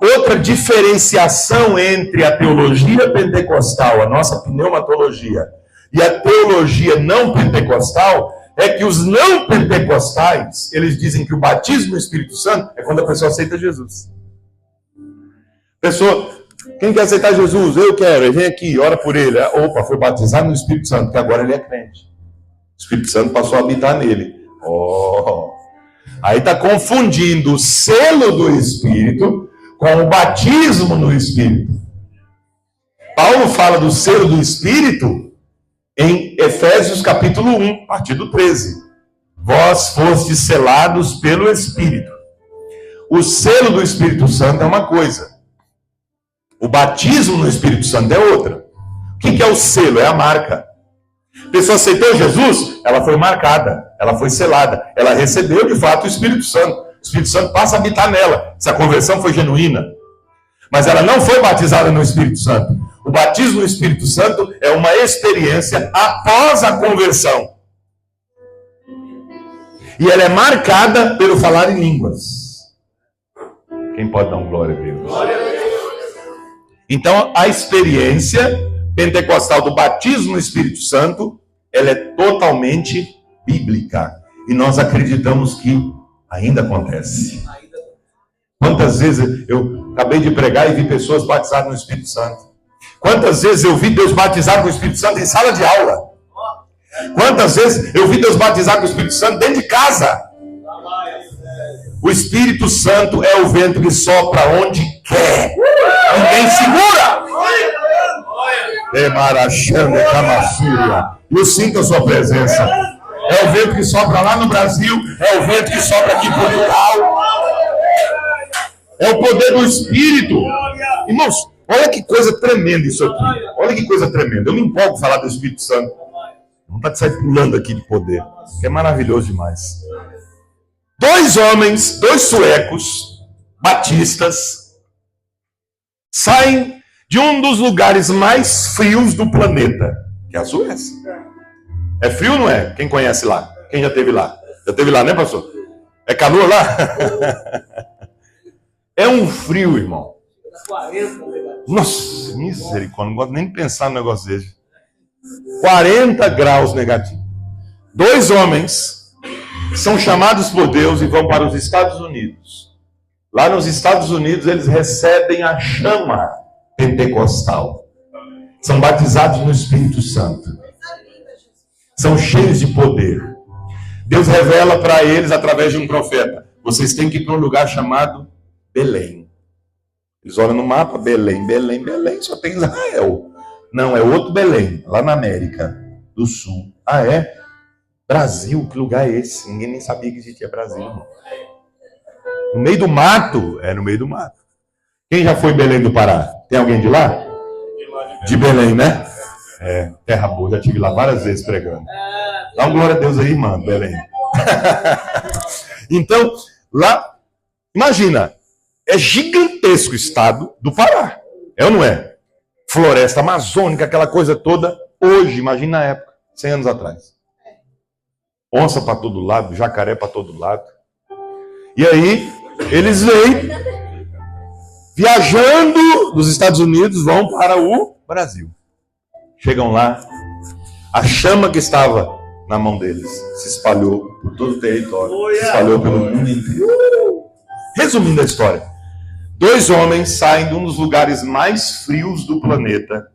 outra diferenciação entre a teologia pentecostal, a nossa pneumatologia, e a teologia não pentecostal, é que os não pentecostais, eles dizem que o batismo no Espírito Santo é quando a pessoa aceita Jesus. Pessoa, quem quer aceitar Jesus? Eu quero, ele vem aqui, ora por ele. Opa, foi batizado no Espírito Santo, que agora ele é crente. O Espírito Santo passou a habitar nele. Aí está confundindo o selo do Espírito com o batismo no Espírito. Paulo fala do selo do Espírito em Efésios capítulo 1, a partir do 13. Vós fostes selados pelo Espírito. O selo do Espírito Santo é uma coisa. O batismo no Espírito Santo é outra. O que é o selo? É a marca. A pessoa aceitou Jesus, ela foi marcada, ela foi selada, ela recebeu de fato o Espírito Santo. O Espírito Santo passa a habitar nela. Se a conversão foi genuína. Mas ela não foi batizada no Espírito Santo. O batismo no Espírito Santo é uma experiência após a conversão. E ela é marcada pelo falar em línguas. Quem pode dar um glória a Deus? Glória a Deus. Então, a experiência pentecostal do batismo no Espírito Santo, ela é totalmente bíblica. E nós acreditamos que ainda acontece. Quantas vezes eu acabei de pregar e vi pessoas batizadas no Espírito Santo? Quantas vezes eu vi Deus batizado com o Espírito Santo em sala de aula? Quantas vezes eu vi Deus batizado com o Espírito Santo dentro de casa? O Espírito Santo é o vento que sopra onde quer. Ninguém segura. Eu sinto a sua presença. É o vento que sopra lá no Brasil. É o vento que sopra aqui em Portugal. É o poder do Espírito. Irmãos, olha que coisa tremenda isso aqui. Olha que coisa tremenda. Eu me empolgo falar do Espírito Santo. Não para sair pulando aqui de poder. Que é maravilhoso demais. 2 homens, 2 suecos, batistas, saem de um dos lugares mais frios do planeta, que é a Suécia. É frio, não é? Quem conhece lá? Quem já esteve lá? Já esteve lá, né, pastor? É calor lá? É um frio, irmão. Nossa, misericórdia, não gosto nem de pensar no negócio desse. 40 graus negativo. 2 homens são chamados por Deus e vão para os Estados Unidos. Lá nos Estados Unidos eles recebem a chama pentecostal. São batizados no Espírito Santo. São cheios de poder. Deus revela para eles através de um profeta: vocês têm que ir para um lugar chamado Belém. Eles olham no mapa, Belém, Belém, Belém, só tem Israel. Não, é outro Belém, lá na América do Sul. Ah, é? Brasil, que lugar é esse? Ninguém nem sabia que existia Brasil, irmão. No meio do mato? É, no meio do mato. Quem já foi em Belém do Pará? Tem alguém de lá? De Belém, né? É, terra boa, já estive lá várias vezes pregando. Dá uma glória a Deus aí, mano, Belém. Então, lá, imagina, é gigantesco o estado do Pará. É ou não é? Floresta amazônica, aquela coisa toda. Hoje, imagina na época, 100 anos atrás. Onça para todo lado, jacaré para todo lado. E aí, eles vêm, viajando dos Estados Unidos, vão para o Brasil. Chegam lá, a chama que estava na mão deles se espalhou por todo o território, se espalhou pelo mundo inteiro. Resumindo a história, 2 homens saem de um dos lugares mais frios do planeta,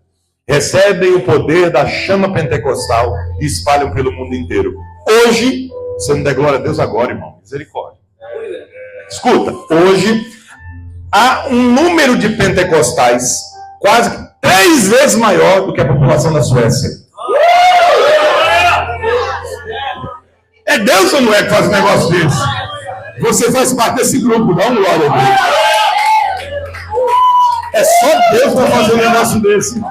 recebem o poder da chama pentecostal e espalham pelo mundo inteiro. Hoje, você não der glória a Deus agora, irmão, misericórdia. Escuta, hoje há um número de pentecostais quase 3 vezes maior do que a população da Suécia. É Deus ou não é que faz um negócio desse? Você faz parte desse grupo, não, glória a Deus. É só Deus para fazer um negócio desse.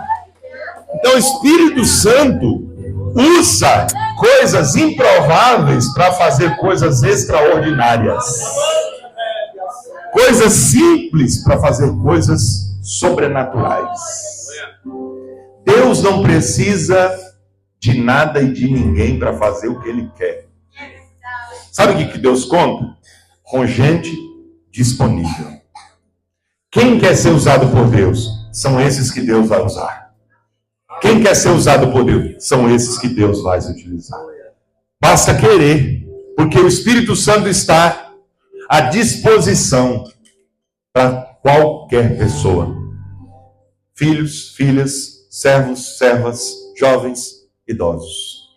Então o Espírito Santo usa coisas improváveis para fazer coisas extraordinárias. Coisas simples para fazer coisas sobrenaturais. Deus não precisa de nada e de ninguém para fazer o que Ele quer. Sabe o que Deus conta? Com gente disponível. Quem quer ser usado por Deus? São esses que Deus vai usar. Quem quer ser usado por Deus? São esses que Deus vai utilizar. Basta querer, porque o Espírito Santo está à disposição para qualquer pessoa. Filhos, filhas, servos, servas, jovens, idosos.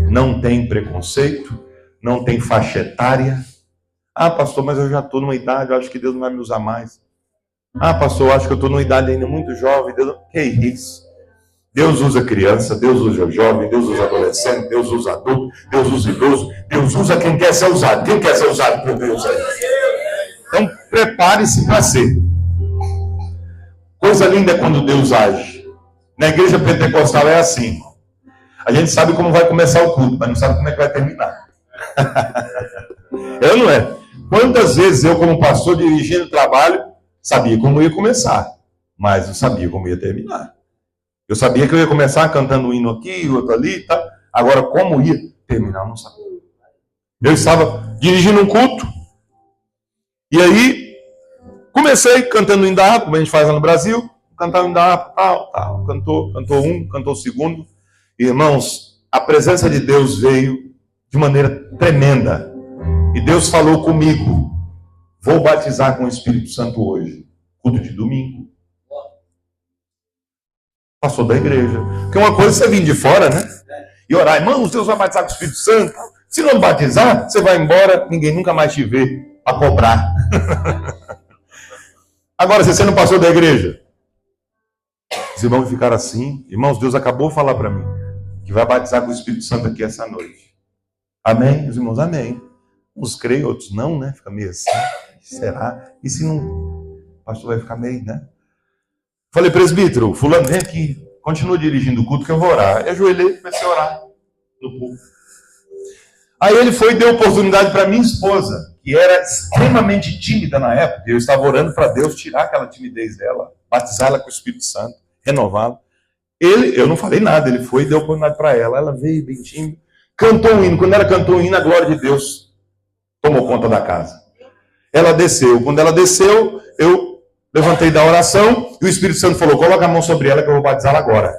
Não tem preconceito, não tem faixa etária. Ah, pastor, mas eu já estou numa idade, eu acho que Deus não vai me usar mais. Ah, pastor, eu acho que eu estou numa idade ainda muito jovem. Deus... Que isso? Deus usa criança, Deus usa jovem, Deus usa adolescente, Deus usa adulto, Deus usa idoso, Deus usa quem quer ser usado. Quem quer ser usado por Deus aí? Então, prepare-se para ser. Coisa linda é quando Deus age. Na igreja pentecostal é assim. A gente sabe como vai começar o culto, mas não sabe como é que vai terminar. É ou não é? Quantas vezes eu, como pastor, dirigindo o trabalho, sabia como ia começar, mas não sabia como ia terminar. Eu sabia que eu ia começar cantando um hino aqui, outro ali, tá? Agora, como ia terminar, eu não sabia. Eu estava dirigindo um culto, e aí comecei cantando o hino da harpa, como a gente faz lá no Brasil, cantar o hino da harpa, tal. Cantou um, cantou o segundo. E, irmãos, a presença de Deus veio de maneira tremenda. E Deus falou comigo: vou batizar com o Espírito Santo hoje, culto de domingo. Pastor da igreja. Porque uma coisa é você vir de fora, né? E orar, irmãos, Deus vai batizar com o Espírito Santo. Se não batizar, você vai embora, ninguém nunca mais te vê a cobrar. Agora, se você não passou da igreja, os irmãos ficaram assim. Irmãos, Deus acabou de falar para mim que vai batizar com o Espírito Santo aqui essa noite. Amém? Os irmãos, amém. Uns creem, outros não, né? Fica meio assim. Será? E se não? O pastor vai ficar meio, né? Falei, presbítero, fulano, vem aqui, continua dirigindo o culto que eu vou orar. Eu ajoelhei e comecei a orar no púlpito. Aí ele foi e deu oportunidade para minha esposa, que era extremamente tímida na época. Eu estava orando para Deus tirar aquela timidez dela, batizá-la com o Espírito Santo, renová-la. Eu não falei nada, ele foi e deu oportunidade para ela. Ela veio bem tímida, cantou um hino. Quando ela cantou um hino, a glória de Deus tomou conta da casa. Ela desceu. Quando ela desceu, eu levantei da oração e o Espírito Santo falou: coloca a mão sobre ela que eu vou batizá-la agora.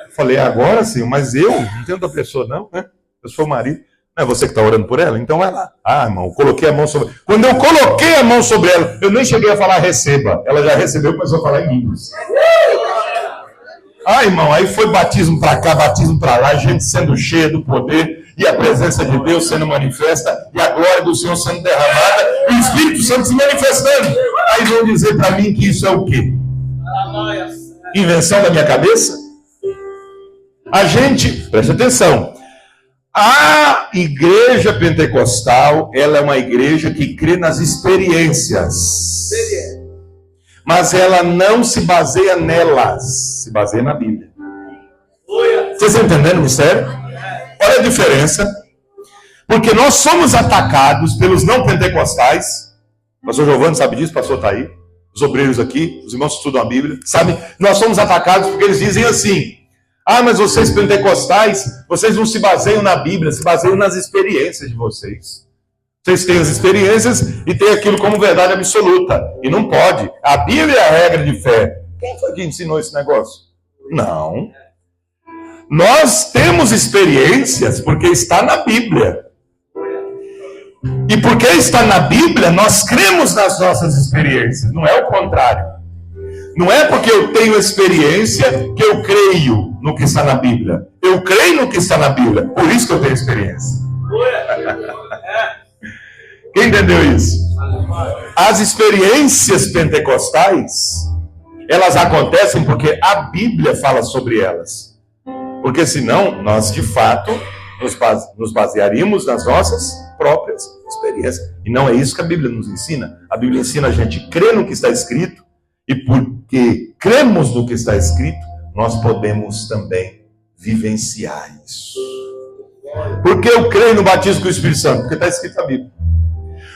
Eu falei: agora sim, mas eu não tenho outra pessoa não, né? Eu sou o marido. Não é você que está orando por ela? Então vai lá. Ah, irmão, coloquei a mão sobre ela. Quando eu coloquei a mão sobre ela, eu nem cheguei a falar receba. Ela já recebeu e começou a falar em línguas. Ah, irmão, aí foi batismo para cá, batismo para lá, gente sendo cheia do poder e a presença de Deus sendo manifesta e a glória do Senhor sendo derramada e o Espírito Santo se manifestando. Aí vão dizer para mim que isso é o quê? Invenção da minha cabeça? A gente, preste atenção, a igreja pentecostal, ela é uma igreja que crê nas experiências. Mas ela não se baseia nelas, se baseia na Bíblia. Vocês estão entendendo o mistério? Olha a diferença. Porque nós somos atacados pelos não pentecostais. O pastor Giovanni sabe disso, o pastor está aí. Os obreiros aqui, os irmãos que estudam a Bíblia, sabe? Nós somos atacados porque eles dizem assim: ah, mas vocês pentecostais, vocês não se baseiam na Bíblia, se baseiam nas experiências de vocês. Vocês têm as experiências e têm aquilo como verdade absoluta. E não pode. A Bíblia é a regra de fé. Quem foi que ensinou esse negócio? Não. Nós temos experiências porque está na Bíblia. E porque está na Bíblia, nós cremos nas nossas experiências. Não é o contrário. Não é porque eu tenho experiência que eu creio no que está na Bíblia. Eu creio no que está na Bíblia. Por isso que eu tenho experiência. Quem entendeu isso? As experiências pentecostais, elas acontecem porque a Bíblia fala sobre elas. Porque senão, nós de fato nos basearíamos nas nossas próprias experiências. E não é isso que a Bíblia nos ensina. A Bíblia ensina a gente a crer no que está escrito. E porque cremos no que está escrito, nós podemos também vivenciar isso. Porque eu creio no batismo com o Espírito Santo? Porque está escrito na Bíblia.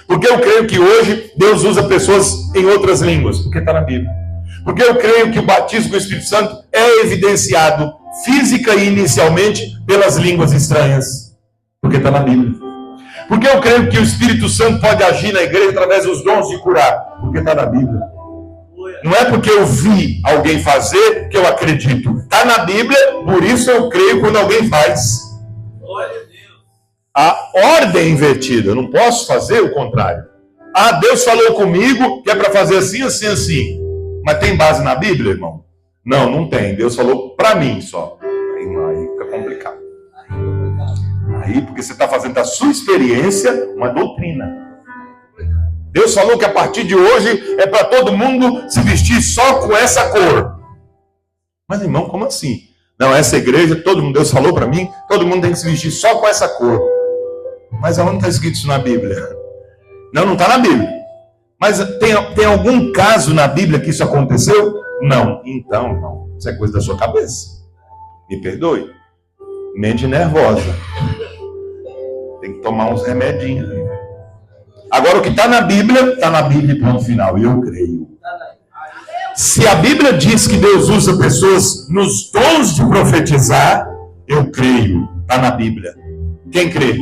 Porque eu creio que hoje Deus usa pessoas em outras línguas? Porque está na Bíblia. Porque eu creio que o batismo com o Espírito Santo é evidenciado física e inicialmente pelas línguas estranhas? Porque está na Bíblia. Porque eu creio que o Espírito Santo pode agir na igreja através dos dons de curar? Porque está na Bíblia. Não é porque eu vi alguém fazer que eu acredito. Está na Bíblia, por isso eu creio quando alguém faz. A ordem é invertida. Eu não posso fazer o contrário. Ah, Deus falou comigo que é para fazer assim, assim, assim. Mas tem base na Bíblia, irmão? Não, não tem. Deus falou para mim só. Aí fica complicado. Aí, porque você está fazendo da sua experiência uma doutrina. Deus falou que a partir de hoje é para todo mundo se vestir só com essa cor. Mas, irmão, como assim? Não, essa igreja, todo mundo, Deus falou para mim, todo mundo tem que se vestir só com essa cor. Mas aonde está escrito isso na Bíblia? Não está na Bíblia. Mas tem algum caso na Bíblia que isso aconteceu? Não. Então, irmão, isso é coisa da sua cabeça. Me perdoe. Mente nervosa. Tem que tomar uns remedinhos. Agora, o que está na Bíblia e ponto final. E eu creio. Se a Bíblia diz que Deus usa pessoas nos dons de profetizar, eu creio. Está na Bíblia. Quem crê?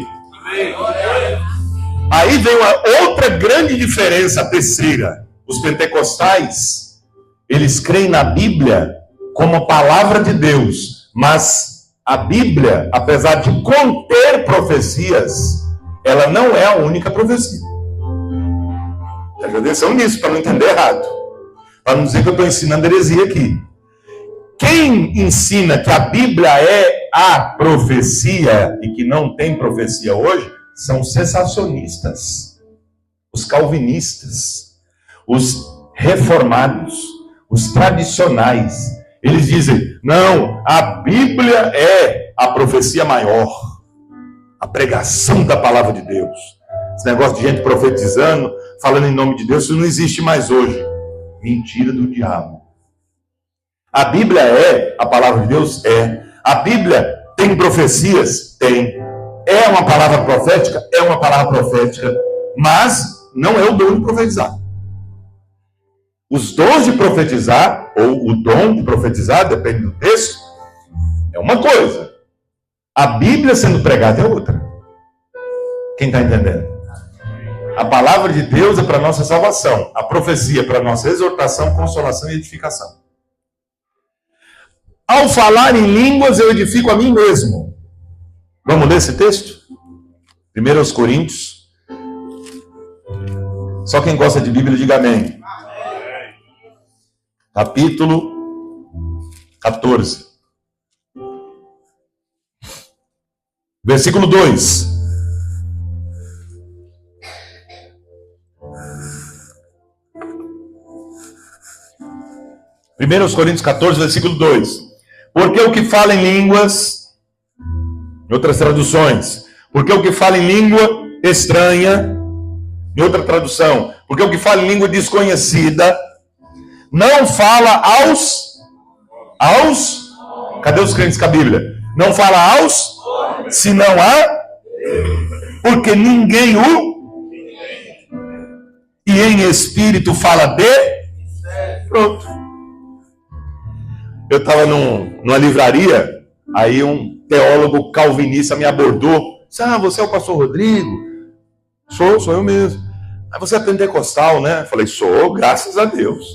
Aí vem uma outra grande diferença, a terceira. Os pentecostais, eles creem na Bíblia como a palavra de Deus. Mas a Bíblia, apesar de conter profecias, ela não é a única profecia. Preste atenção nisso, para não entender errado. Para não dizer que eu estou ensinando heresia aqui. Quem ensina que a Bíblia é a profecia e que não tem profecia hoje, são os cessacionistas, os calvinistas, os reformados, os tradicionais. Eles dizem, não, a Bíblia é a profecia maior, a pregação da palavra de Deus. Esse negócio de gente profetizando, falando em nome de Deus, isso não existe mais hoje. Mentira do diabo. A Bíblia é a palavra de Deus? É. A Bíblia tem profecias? Tem. É uma palavra profética? É uma palavra profética. Mas não é o dom de profetizar. Os dons de profetizar, ou o dom de profetizar, depende do texto, é uma coisa. A Bíblia sendo pregada é outra. Quem está entendendo? A palavra de Deus é para a nossa salvação. A profecia é para a nossa exortação, consolação e edificação. Ao falar em línguas, eu edifico a mim mesmo. Vamos ler esse texto? 1 Coríntios. Só quem gosta de Bíblia, diga amém. Capítulo 14. Versículo 2. 1 Coríntios 14, versículo 2. Porque o que fala em línguas, em outras traduções, porque o que fala em língua estranha, em outra tradução, porque o que fala em língua desconhecida, não fala aos, cadê os crentes com a Bíblia? Não fala aos, senão a, porque ninguém o, e em espírito fala de, pronto. Eu estava numa livraria, aí um teólogo calvinista me abordou, disse, você é o pastor Rodrigo? Sou eu mesmo. Aí você é pentecostal, né? Eu falei, sou, graças a Deus.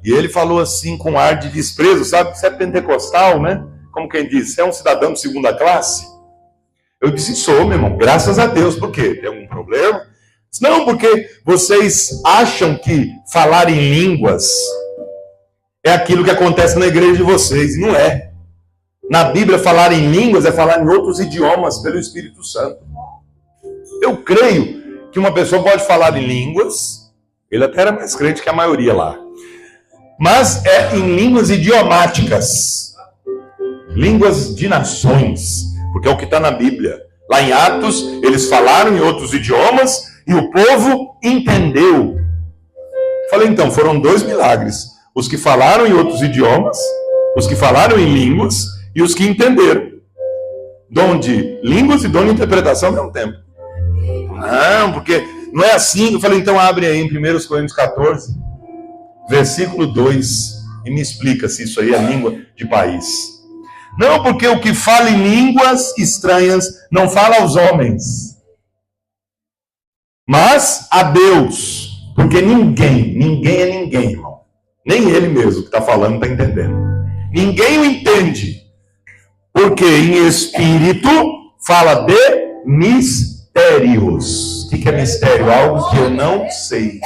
E ele falou assim, com ar de desprezo, sabe? Você é pentecostal, né? Como quem diz, você é um cidadão de segunda classe? Eu disse, sou, meu irmão, graças a Deus. Por quê? Tem algum problema? Não, porque vocês acham que falar em línguas é aquilo que acontece na igreja de vocês. Não é. Na Bíblia, falar em línguas é falar em outros idiomas pelo Espírito Santo. Eu creio que uma pessoa pode falar em línguas, ele até era mais crente que a maioria lá, mas é em línguas idiomáticas, línguas de nações, porque é o que está na Bíblia. Lá em Atos, eles falaram em outros idiomas e o povo entendeu. Falei, então, foram 2 milagres. Os que falaram em outros idiomas, os que falaram em línguas e os que entenderam. Dom de línguas e dom de interpretação ao mesmo tempo. Não, porque não é assim. Eu falei, então abre aí em 1 Coríntios 14, versículo 2, e me explica se isso aí é língua de país. Não, porque o que fala em línguas estranhas não fala aos homens, mas a Deus. Porque ninguém é ninguém, irmão. Nem ele mesmo que está falando está entendendo. Ninguém o entende. Porque em espírito fala de mistérios. O que é mistério? Algo que eu não sei.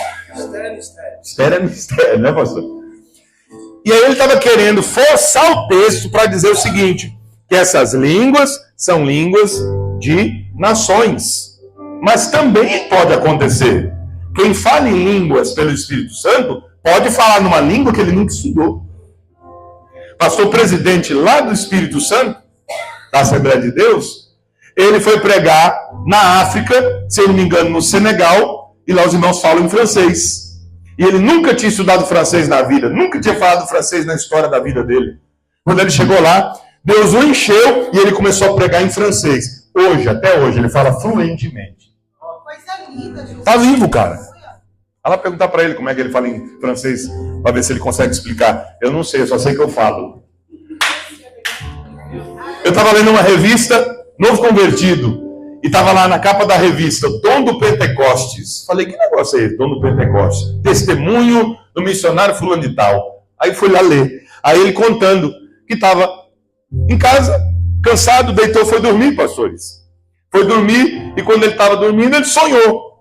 Mistério é mistério, né, pastor? E aí ele estava querendo forçar o texto para dizer o seguinte, que essas línguas são línguas de nações. Mas também pode acontecer. Quem fala em línguas pelo Espírito Santo pode falar numa língua que ele nunca estudou. Pastor presidente lá do Espírito Santo, da Assembleia de Deus, ele foi pregar na África, se eu não me engano, no Senegal, e lá os irmãos falam em francês. E ele nunca tinha estudado francês na vida, nunca tinha falado francês na história da vida dele. Quando ele chegou lá, Deus o encheu e ele começou a pregar em francês. Hoje, até hoje, ele fala fluentemente. Tá vivo, cara. Vai lá perguntar para ele como é que ele fala em francês, para ver se ele consegue explicar. Eu não sei, eu só sei que eu falo. Eu estava lendo uma revista, Novo Convertido, e estava lá na capa da revista, Dom do Pentecostes. Falei, que negócio é esse, Dom do Pentecostes? Testemunho do missionário fulano de tal. Aí fui lá ler. Aí ele contando que estava em casa, cansado, deitou, foi dormir, pastores. Foi dormir, e quando ele estava dormindo, ele sonhou.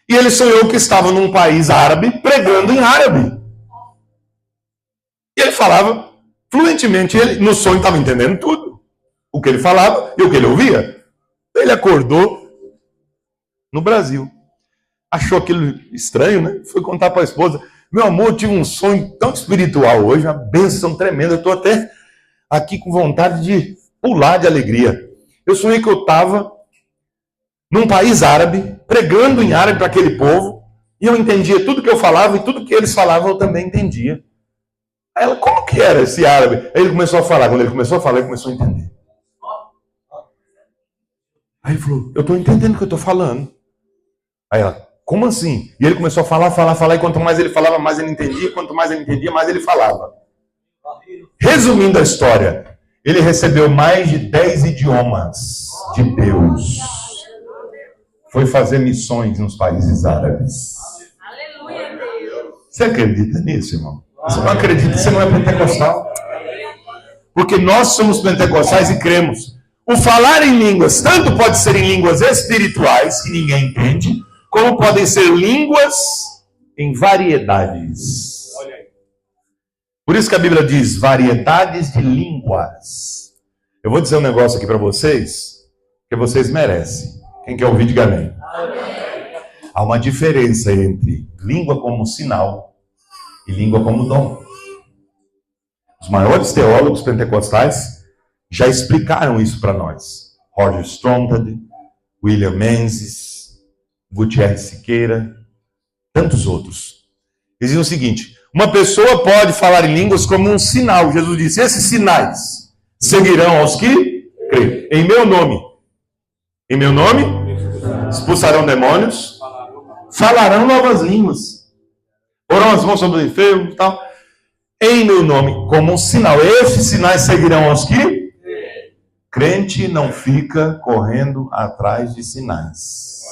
E ele sonhou que estava num país árabe, pregando em árabe. E ele falava fluentemente, ele no sonho estava entendendo tudo. O que ele falava e o que ele ouvia. Ele acordou no Brasil. Achou aquilo estranho, né? Foi contar para a esposa. Meu amor, eu tive um sonho tão espiritual hoje, uma bênção tremenda. Eu estou até aqui com vontade de pular de alegria. Eu sonhei que eu estava num país árabe, pregando em árabe para aquele povo, e eu entendia tudo que eu falava, e tudo que eles falavam eu também entendia. Aí ela, como que era esse árabe? Aí ele começou a falar. Quando ele começou a falar, ele começou a entender. Aí ele falou, eu estou entendendo o que eu estou falando. Aí ela, como assim? E ele começou a falar, e quanto mais ele falava, mais ele entendia, quanto mais ele entendia, mais ele falava. Resumindo a história, ele recebeu mais de 10 idiomas de Deus. Foi fazer missões nos países árabes. Aleluia, Deus. Você acredita nisso, irmão? Você não acredita, você não é pentecostal. Porque nós somos pentecostais e cremos. O falar em línguas, tanto pode ser em línguas espirituais, que ninguém entende, como podem ser línguas em variedades. Por isso que a Bíblia diz variedades de línguas. Eu vou dizer um negócio aqui para vocês, que vocês merecem. Quem quer ouvir, diga amém. Há uma diferença entre língua como sinal e língua como dom. Os maiores teólogos pentecostais já explicaram isso para nós. Roger Strongbad, William Menzies, Gutierrez Siqueira, tantos outros. Eles dizem o seguinte: uma pessoa pode falar em línguas como um sinal. Jesus disse: esses sinais seguirão aos que creem. Em meu nome. Em meu nome expulsarão demônios, falarão novas línguas, porão as mãos sobre o enfermo e tal. Em meu nome, como um sinal. Esses sinais seguirão aos que? Crente não fica correndo atrás de sinais.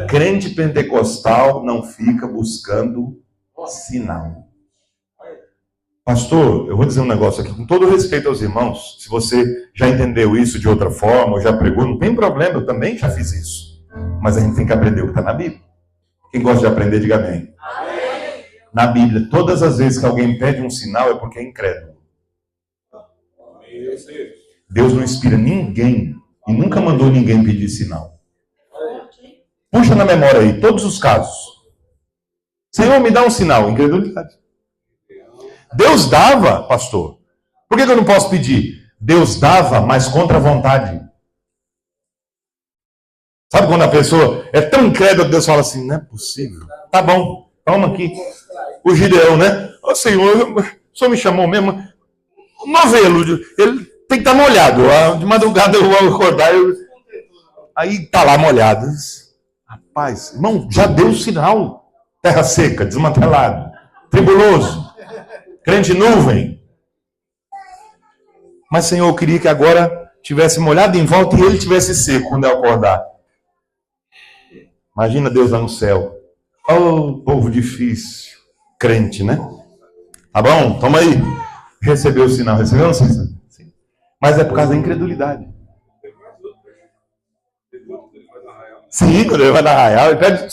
Crente pentecostal não fica buscando sinal. Pastor, eu vou dizer um negócio aqui, com todo respeito aos irmãos. Se você já entendeu isso de outra forma, ou já pregou, não tem problema, eu também já fiz isso. Mas a gente tem que aprender o que está na Bíblia. Quem gosta de aprender, diga amém. Na Bíblia, todas as vezes que alguém pede um sinal é porque é incrédulo. Deus não inspira ninguém e nunca mandou ninguém pedir sinal. Puxa na memória aí, todos os casos. Senhor, me dá um sinal. Incredulidade. Deus dava, pastor. Por que eu não posso pedir? Deus dava, mas contra a vontade. Sabe quando a pessoa é tão incrédula que Deus fala assim: não é possível. Tá bom, toma aqui. O Gideão, né? Ô Senhor, o Senhor me chamou mesmo. O novelo, ele tem que estar molhado. De madrugada eu vou acordar. Aí tá lá molhado. Rapaz, irmão, já deu sinal. Terra seca, desmantelado, tribuloso, crente nuvem. Mas, Senhor, eu queria que agora tivesse molhado em volta e ele tivesse seco quando eu acordar. Imagina Deus lá no céu. Oh, povo difícil. Crente, né? Tá bom? Toma aí. Recebeu o sinal. Recebeu? Não sei se... Sim. Mas é por causa da incredulidade. Sim, quando ele vai na arraial, ele pede...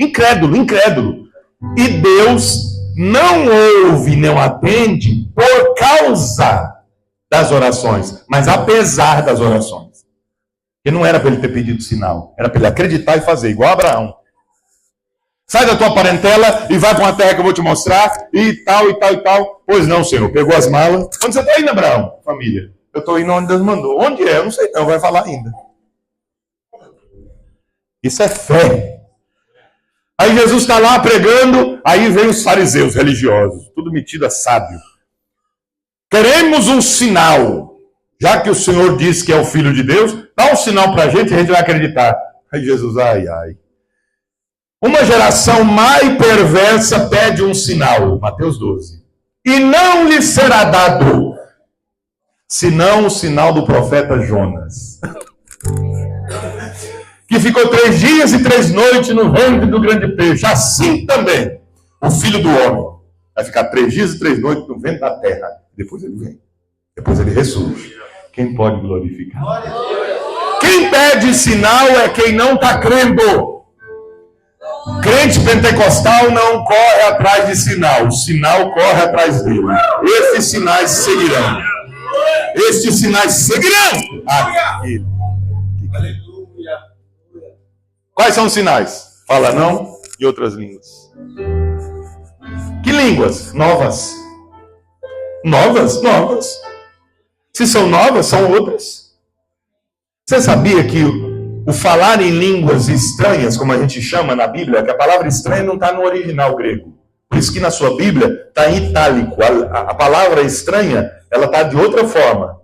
Incrédulo, incrédulo. E Deus não ouve, não atende por causa das orações, mas apesar das orações. Porque não era para ele ter pedido sinal, era para ele acreditar e fazer, igual Abraão. Sai da tua parentela e vai para uma terra que eu vou te mostrar, e tal, e tal, e tal. Pois não, Senhor, pegou as malas. Onde você está indo, Abraão? Família. Eu estou indo onde Deus mandou. Onde é? Eu não sei não, vai falar ainda. Isso é fé. Aí Jesus está lá pregando, aí vem os fariseus religiosos, tudo metido a sábio. Queremos um sinal. Já que o Senhor disse que é o Filho de Deus, dá um sinal para a gente vai acreditar. Aí Jesus, ai, ai. Uma geração má e perversa pede um sinal. Mateus 12. E não lhe será dado, senão o sinal do profeta Jonas. Que ficou 3 dias e 3 noites no ventre do grande peixe. Assim também, o Filho do Homem vai ficar 3 dias e 3 noites no ventre da terra. Depois ele vem. Depois ele ressurge. Quem pode glorificar? Quem pede sinal é quem não está crendo. Crente pentecostal não corre atrás de sinal. O sinal corre atrás dele. Esses sinais seguirão. Estes sinais seguirão. Aquele. Quais são os sinais? Fala não e outras línguas. Que línguas? Novas. Novas? Novas. Se são novas, são outras. Você sabia que o falar em línguas estranhas, como a gente chama na Bíblia, que a palavra estranha não está no original grego. Por isso que na sua Bíblia está em itálico. A palavra estranha, ela está de outra forma.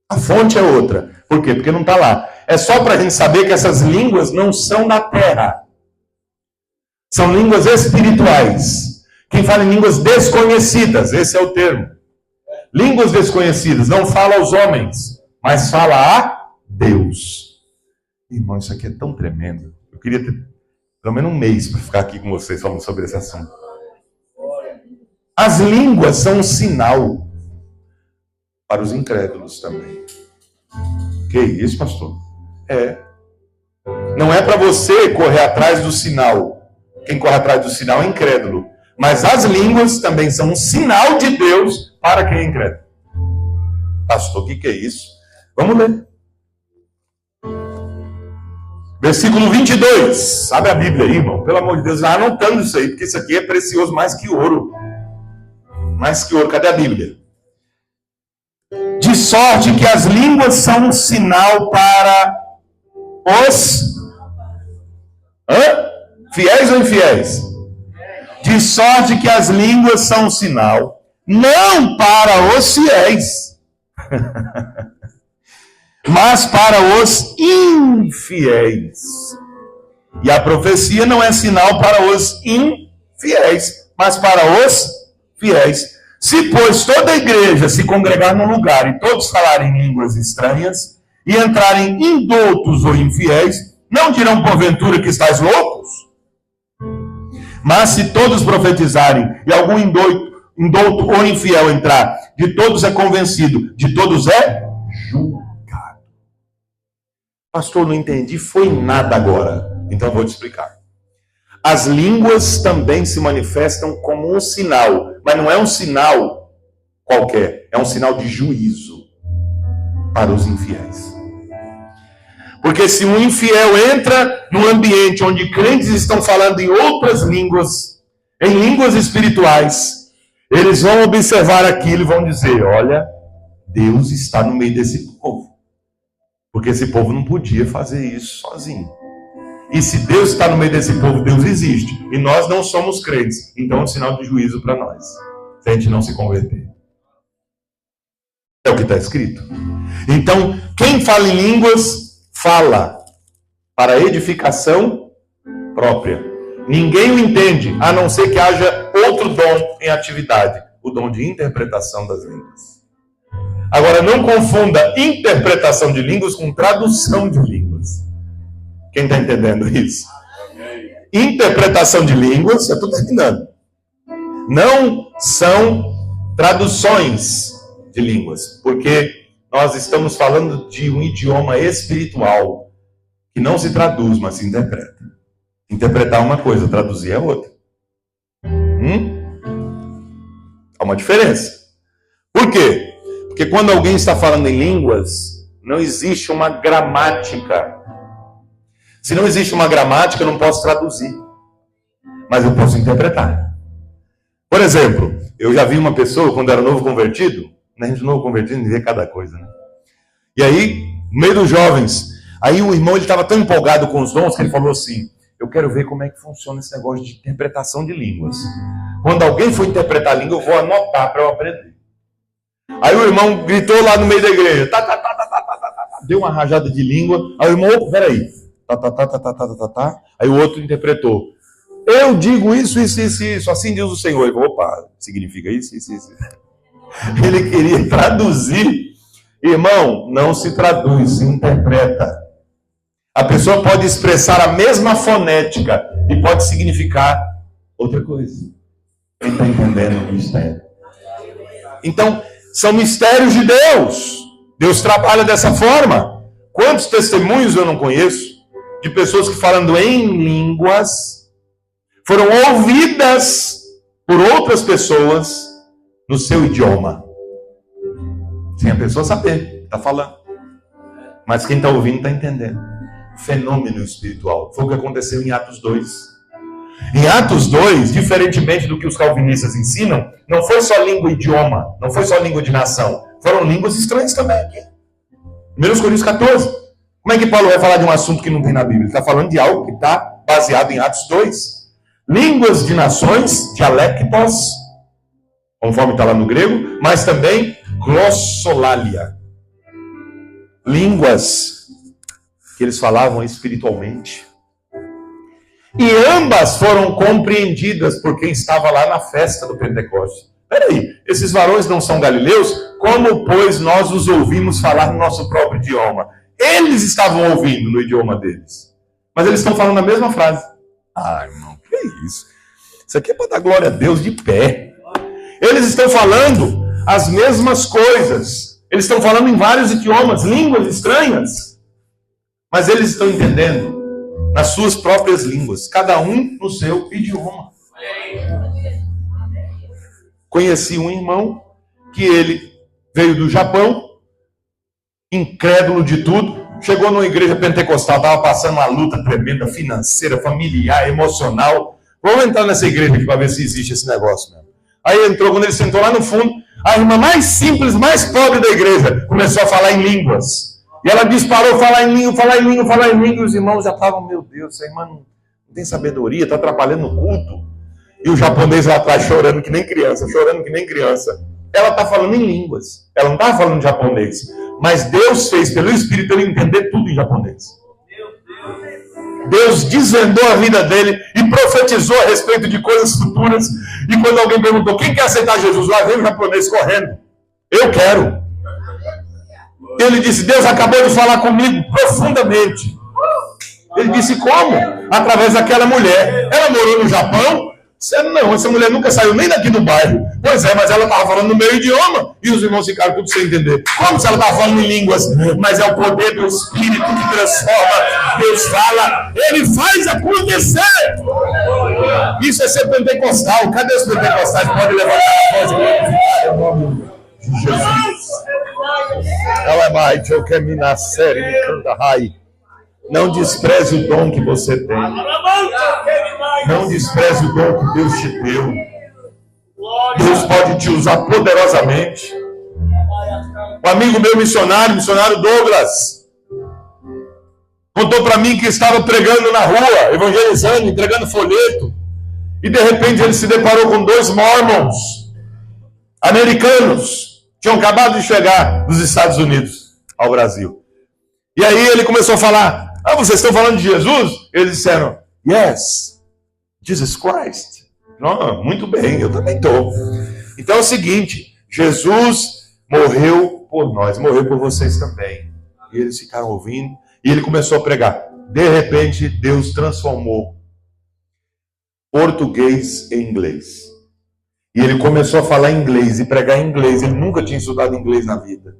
A fonte é outra. Por quê? Porque não está lá. É só para a gente saber que essas línguas não são da terra. São línguas espirituais. Quem fala em línguas desconhecidas, esse é o termo. Línguas desconhecidas, não fala aos homens, mas fala a Deus. Irmão, isso aqui é tão tremendo. Eu queria ter pelo menos um mês para ficar aqui com vocês falando sobre esse assunto. As línguas são um sinal para os incrédulos também. Que isso, pastor? É. Não é para você correr atrás do sinal. Quem corre atrás do sinal é incrédulo. Mas as línguas também são um sinal de Deus para quem é incrédulo. Pastor, o que é isso? Vamos ler. Versículo 22. Abre a Bíblia aí, irmão. Pelo amor de Deus, vai anotando isso aí, porque isso aqui é precioso mais que ouro. Mais que ouro, cadê a Bíblia? De sorte que as línguas são um sinal para os fiéis ou infiéis? De sorte que as línguas são um sinal, não para os fiéis, mas para os infiéis. E a profecia não é sinal para os infiéis, mas para os fiéis. Se, pois, toda a igreja se congregar num lugar e todos falarem línguas estranhas e entrarem indoutos ou infiéis, não dirão porventura que estáis loucos? Mas se todos profetizarem e algum indouto ou infiel entrar, de todos é convencido, de todos é julgado. Pastor, não entendi, foi nada agora. Então eu vou te explicar. As línguas também se manifestam como um sinal, mas não é um sinal qualquer, é um sinal de juízo para os infiéis. Porque se um infiel entra num ambiente onde crentes estão falando em outras línguas, em línguas espirituais, eles vão observar aquilo e vão dizer, olha, Deus está no meio desse povo. Porque esse povo não podia fazer isso sozinho. E se Deus está no meio desse povo, Deus existe. E nós não somos crentes. Então é um sinal de juízo para nós. Se a gente não se converter. É o que está escrito. Então, quem fala em línguas, fala para edificação própria. Ninguém o entende, a não ser que haja outro dom em atividade. O dom de interpretação das línguas. Agora, não confunda interpretação de línguas com tradução de línguas. Quem está entendendo isso? Interpretação de línguas, eu estou terminando. Não são traduções de línguas, porque nós estamos falando de um idioma espiritual que não se traduz, mas se interpreta. Interpretar é uma coisa, traduzir é outra. Há uma diferença. Por quê? Porque quando alguém está falando em línguas, não existe uma gramática. Se não existe uma gramática, eu não posso traduzir. Mas eu posso interpretar. Por exemplo, eu já vi uma pessoa, quando era novo convertido, né, de novo convertido, vê cada coisa, né? E aí, no meio dos jovens, aí o irmão estava tão empolgado com os dons que ele falou assim, eu quero ver como é que funciona esse negócio de interpretação de línguas. Quando alguém for interpretar a língua, eu vou anotar para eu aprender. Aí o irmão gritou lá no meio da igreja, deu uma rajada de língua, aí o irmão, opa, peraí, aí o outro interpretou, eu digo isso, assim diz o Senhor. Ele, opa, significa isso. Ele queria traduzir. Irmão, não se traduz, se interpreta. A pessoa pode expressar a mesma fonética e pode significar outra coisa. Quem está entendendo o mistério? Então, são mistérios de Deus. Deus trabalha dessa forma. Quantos testemunhos eu não conheço de pessoas que falando em línguas foram ouvidas por outras pessoas no seu idioma. Sem a pessoa saber que está falando. Mas quem está ouvindo está entendendo. Fenômeno espiritual. Foi o que aconteceu em Atos 2. Em Atos 2, diferentemente do que os calvinistas ensinam, não foi só língua e idioma, não foi só língua de nação. Foram línguas estranhas também aqui. 1 Coríntios 14. Como é que Paulo vai falar de um assunto que não tem na Bíblia? Ele está falando de algo que está baseado em Atos 2. Línguas de nações, dialectos, conforme está lá no grego, mas também glossolalia. Línguas que eles falavam espiritualmente. E ambas foram compreendidas por quem estava lá na festa do Pentecostes. Peraí, esses varões não são galileus? Como, pois, nós os ouvimos falar no nosso próprio idioma? Eles estavam ouvindo no idioma deles. Mas eles estão falando a mesma frase. Ah, irmão, que é isso? Isso aqui é para dar glória a Deus de pé. Eles estão falando as mesmas coisas. Eles estão falando em vários idiomas, línguas estranhas. Mas eles estão entendendo nas suas próprias línguas. Cada um no seu idioma. Conheci um irmão que ele veio do Japão, incrédulo de tudo. Chegou numa igreja pentecostal, estava passando uma luta tremenda, financeira, familiar, emocional. Vamos entrar nessa igreja aqui para ver se existe esse negócio mesmo. Aí entrou, quando ele sentou lá no fundo, a irmã mais simples, mais pobre da igreja, começou a falar em línguas. E ela disparou, falar em língua, e os irmãos já estavam, meu Deus, essa irmã não tem sabedoria, está atrapalhando o culto. E o japonês lá atrás chorando que nem criança. Ela está falando em línguas, ela não estava falando japonês. Mas Deus fez pelo Espírito ele entender tudo em japonês. Deus desvendou a vida dele e profetizou a respeito de coisas futuras. E quando alguém perguntou, quem quer aceitar Jesus? Lá veio o japonês correndo. Eu quero. Ele disse, Deus acabou de falar comigo profundamente. Ele disse, como? Através daquela mulher. Ela morou no Japão? Não, essa mulher nunca saiu nem daqui do bairro. Pois é, mas ela estava falando no meu idioma. E os irmãos ficaram tudo sem entender. Como se ela estava falando em línguas? Mas é o poder do Espírito que transforma. Deus fala, Ele faz acontecer. Isso é ser pentecostal. Cadê os pentecostais? Pode levantar a voz e glorificar o nome de Jesus. Ela vai, eu quero me nascer e canta rai. Não despreze o dom que você tem. Não despreze o dom que Deus te deu. Deus pode te usar poderosamente. Um amigo meu missionário Douglas, contou para mim que estava pregando na rua, evangelizando, entregando folheto. E de repente ele se deparou com 2 mormons americanos. Tinham acabado de chegar dos Estados Unidos ao Brasil. E aí ele começou a falar, vocês estão falando de Jesus? Eles disseram, yes, Jesus Christ. Muito bem, eu também estou. Então é o seguinte, Jesus morreu por nós, morreu por vocês também. E eles ficaram ouvindo, e ele começou a pregar. De repente, Deus transformou português em inglês. E ele começou a falar inglês e pregar em inglês. Ele nunca tinha estudado inglês na vida.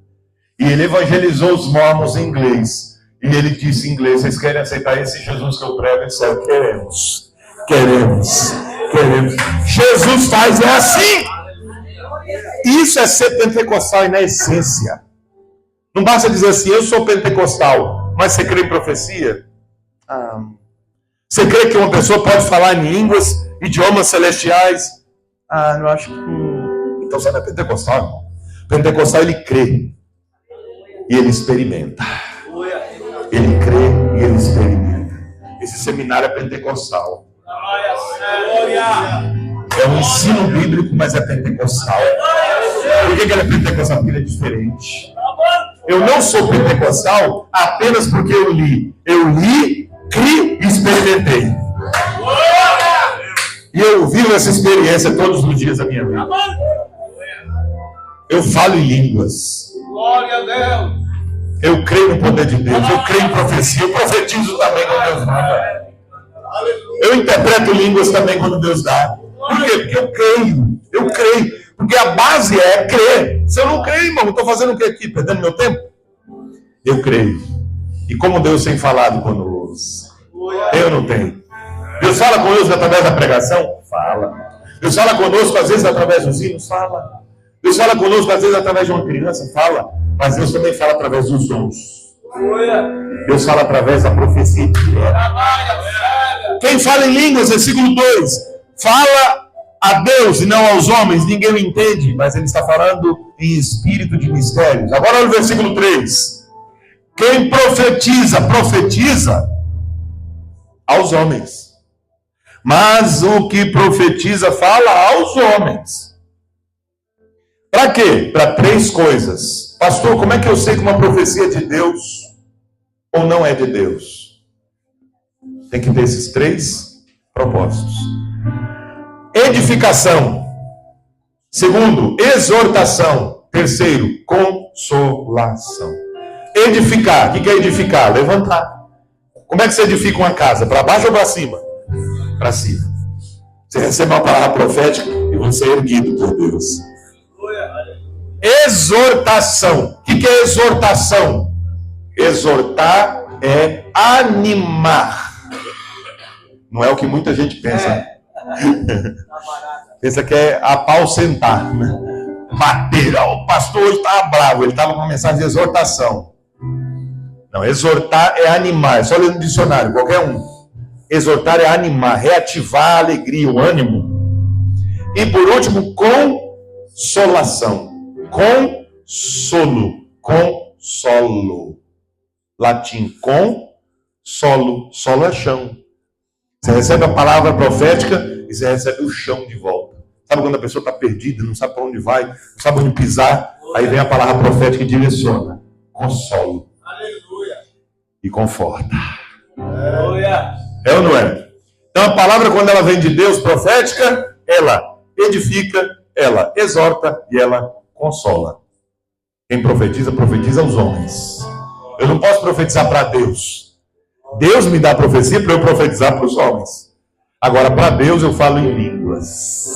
E ele evangelizou os mormons em inglês. E ele disse em inglês, vocês querem aceitar esse Jesus que eu prego? Eles disseram, queremos. Jesus faz, é assim. Isso é ser pentecostal e na essência. Não basta dizer assim, eu sou pentecostal, mas você crê em profecia? Você crê que uma pessoa pode falar em línguas, idiomas celestiais? Eu acho que... Então você não é pentecostal, irmão. Pentecostal, ele crê. E ele experimenta. Ele crê e ele experimenta. Esse seminário é pentecostal. É um ensino bíblico, mas é pentecostal. Por que ele é pentecostal? Porque ele é diferente. Eu não sou pentecostal apenas porque eu li. Eu li, criei e experimentei. E eu vivo essa experiência todos os dias da minha vida. Eu falo em línguas. Glória a Deus. Eu creio no poder de Deus. Eu creio em profecia. Eu profetizo também quando Deus manda. Eu interpreto línguas também quando Deus dá. Por quê? Porque eu creio. Eu creio. Porque a base é crer. Se eu não creio, irmão, eu estou fazendo o que aqui? Perdendo meu tempo? Eu creio. E como Deus tem falado conosco? Eu não tenho. Deus fala conosco através da pregação? Fala. Deus fala conosco às vezes através dos hinos? Fala. Deus fala conosco às vezes através de uma criança? Fala. Mas Deus também fala através dos dons. Deus fala através da profecia. Quem fala em línguas, versículo 2, fala a Deus e não aos homens, ninguém o entende, mas ele está falando em espírito de mistérios. Agora olha o versículo 3. Quem profetiza aos homens. Mas o que profetiza fala aos homens. Para quê? Para 3 coisas. Pastor, como é que eu sei que uma profecia é de Deus ou não é de Deus? Tem que ter esses 3 propósitos. Edificação. 2, exortação. 3, consolação. Edificar. O que é edificar? Levantar. Como é que você edifica uma casa? Para baixo ou para cima? Para cima. Você recebe uma palavra profética e você é erguido por Deus. Exortação. O que é exortação? Exortar é animar. Não é o que muita gente pensa. Pensa que é apausentar, né? Bater. O pastor hoje estava bravo, ele estava com uma mensagem de exortação. Não, exortar é animar. É só ler no dicionário, qualquer um. Exortar é animar, reativar a alegria, o ânimo. E por último, consolação. Consolo. Consolo. Latim, consolo. Solo é chão. Você recebe a palavra profética e você recebe o chão de volta. Sabe quando a pessoa está perdida, não sabe para onde vai, não sabe onde pisar? Aí vem a palavra profética e direciona. Consolo. Aleluia. E conforta. Aleluia. É ou não é? Então a palavra, quando ela vem de Deus, profética, ela edifica, ela exorta e ela consola. Quem profetiza, profetiza aos homens. Eu não posso profetizar para Deus. Deus me dá a profecia para eu profetizar para os homens. Agora, para Deus, eu falo em línguas.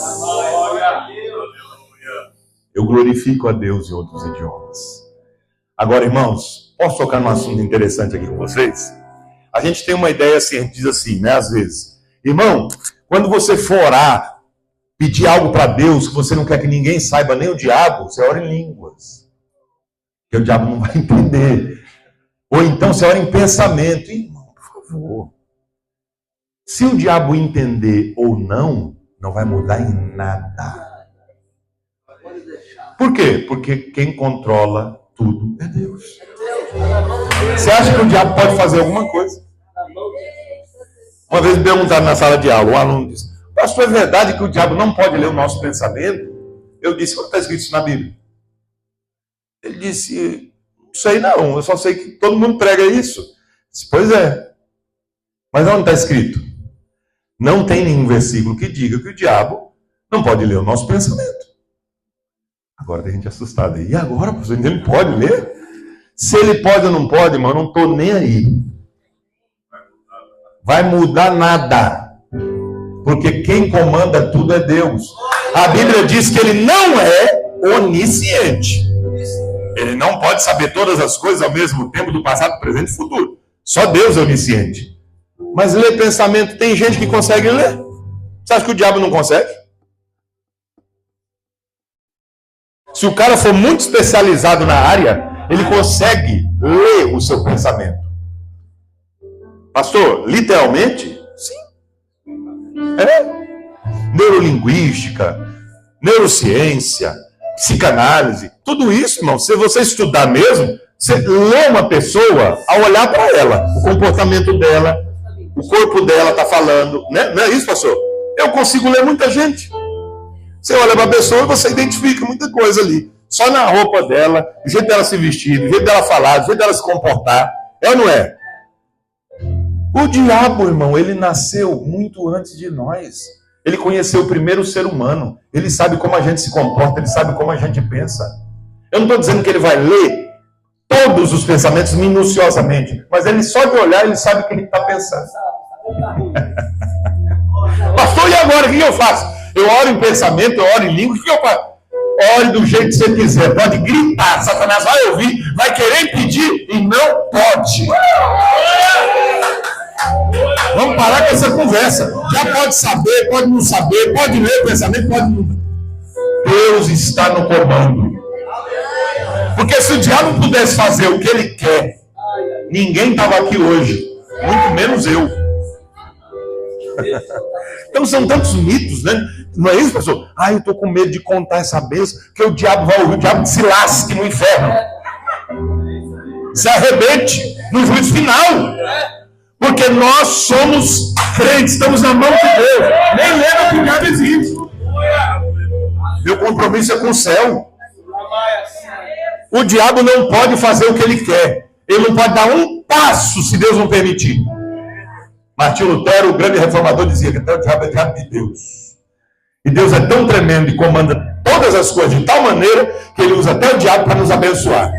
Eu glorifico a Deus em outros idiomas. Agora, irmãos, posso tocar num assunto interessante aqui com vocês? A gente tem uma ideia assim, a gente diz assim, né, às vezes. Irmão, quando você for orar, pedir algo para Deus que você não quer que ninguém saiba, nem o diabo, você ora em línguas. Porque o diabo não vai entender. Ou então você ora em pensamento. Irmão, por favor. Se o diabo entender ou não, não vai mudar em nada. Por quê? Porque quem controla tudo é Deus. Você acha que o diabo pode fazer alguma coisa? Uma vez me perguntaram na sala de aula, um aluno disse: pastor, é verdade que o diabo não pode ler o nosso pensamento? Eu disse: onde está escrito isso na Bíblia? Ele disse: não sei não, eu só sei que todo mundo prega isso. Eu disse: pois é. Mas onde está escrito? Não tem nenhum versículo que diga que o diabo não pode ler o nosso pensamento. Agora tem gente assustada. E agora, professor, ele pode ler? Se ele pode ou não pode, irmão, eu não estou nem aí. Vai mudar nada. Porque quem comanda tudo é Deus. A Bíblia diz que ele não é onisciente. Ele não pode saber todas as coisas ao mesmo tempo, do passado, presente e futuro. Só Deus é onisciente. Mas ler pensamento, tem gente que consegue ler. Você acha que o diabo não consegue? Se o cara for muito especializado na área, ele consegue ler o seu pensamento. Pastor, literalmente? Sim. Neurolinguística, neurociência, psicanálise, tudo isso, irmão, se você estudar mesmo, você lê uma pessoa ao olhar para ela, o comportamento dela, o corpo dela está falando, né? Não é isso, pastor? Eu consigo ler muita gente. Você olha para a pessoa e você identifica muita coisa ali. Só na roupa dela, do jeito dela se vestir, do jeito dela falar, do jeito dela se comportar. É ou não é? O diabo, irmão, ele nasceu muito antes de nós. Ele conheceu o primeiro ser humano. Ele sabe como a gente se comporta, ele sabe como a gente pensa. Eu não estou dizendo que ele vai ler todos os pensamentos minuciosamente, mas ele só de olhar, ele sabe o que ele está pensando. Pastor, e agora? O que eu faço? Eu oro em pensamento, eu oro em língua, o que eu faço? Ore do jeito que você quiser, pode gritar, Satanás vai ouvir, vai querer impedir e não pode. Vamos parar com essa conversa. Já pode saber, pode não saber, pode ler o pensamento, pode não. Deus está no comando. Porque se o diabo pudesse fazer o que ele quer, ninguém estava aqui hoje, muito menos eu. Então são tantos mitos, né? Não é isso, pastor? Eu estou com medo de contar essa bênção, que o diabo vai ouvir, o diabo se lasque no inferno. Se arrebente no juízo final. Porque nós somos crentes, estamos na mão de Deus. Nem lembra que o diabo existe. Meu compromisso é com o céu. O diabo não pode fazer o que ele quer. Ele não pode dar um passo se Deus não permitir. Martinho Lutero, o grande reformador, dizia que até o diabo é diabo de Deus. E Deus é tão tremendo e comanda todas as coisas de tal maneira que ele usa até o diabo para nos abençoar.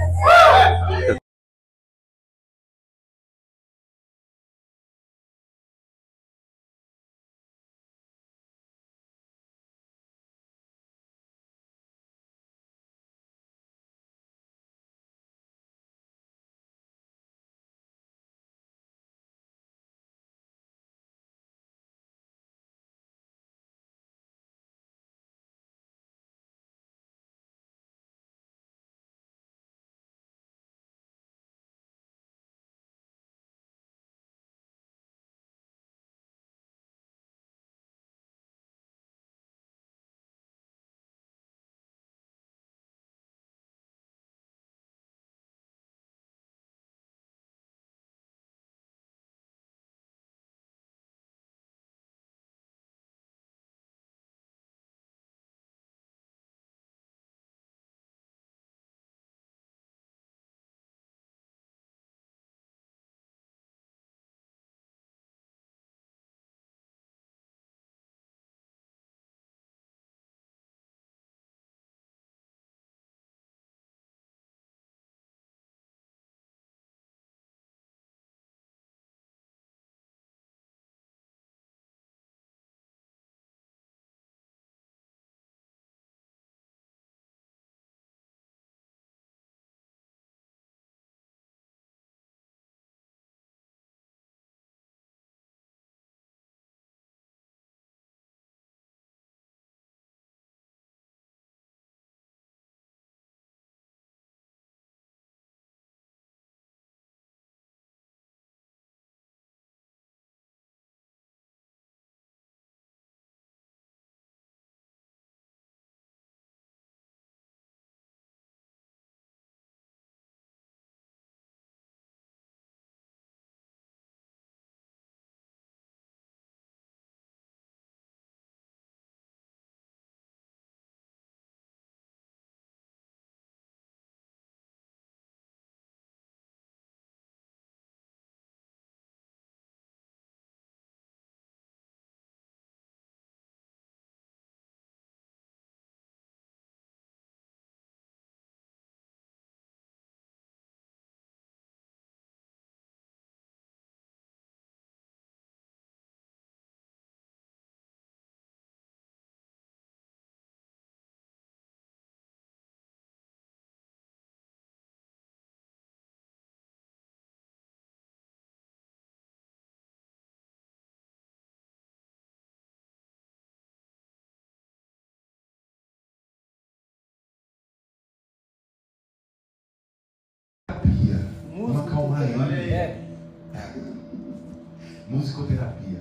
Musicoterapia.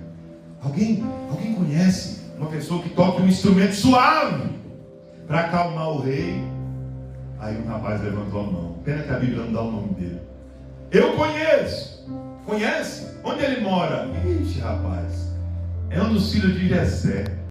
Alguém conhece uma pessoa que toca um instrumento suave para acalmar o rei? Aí um rapaz levantou a mão. Pena que a Bíblia não dá o nome dele. Eu conheço. Conhece? Onde ele mora? Ixi, rapaz. É um dos filhos de Jessé.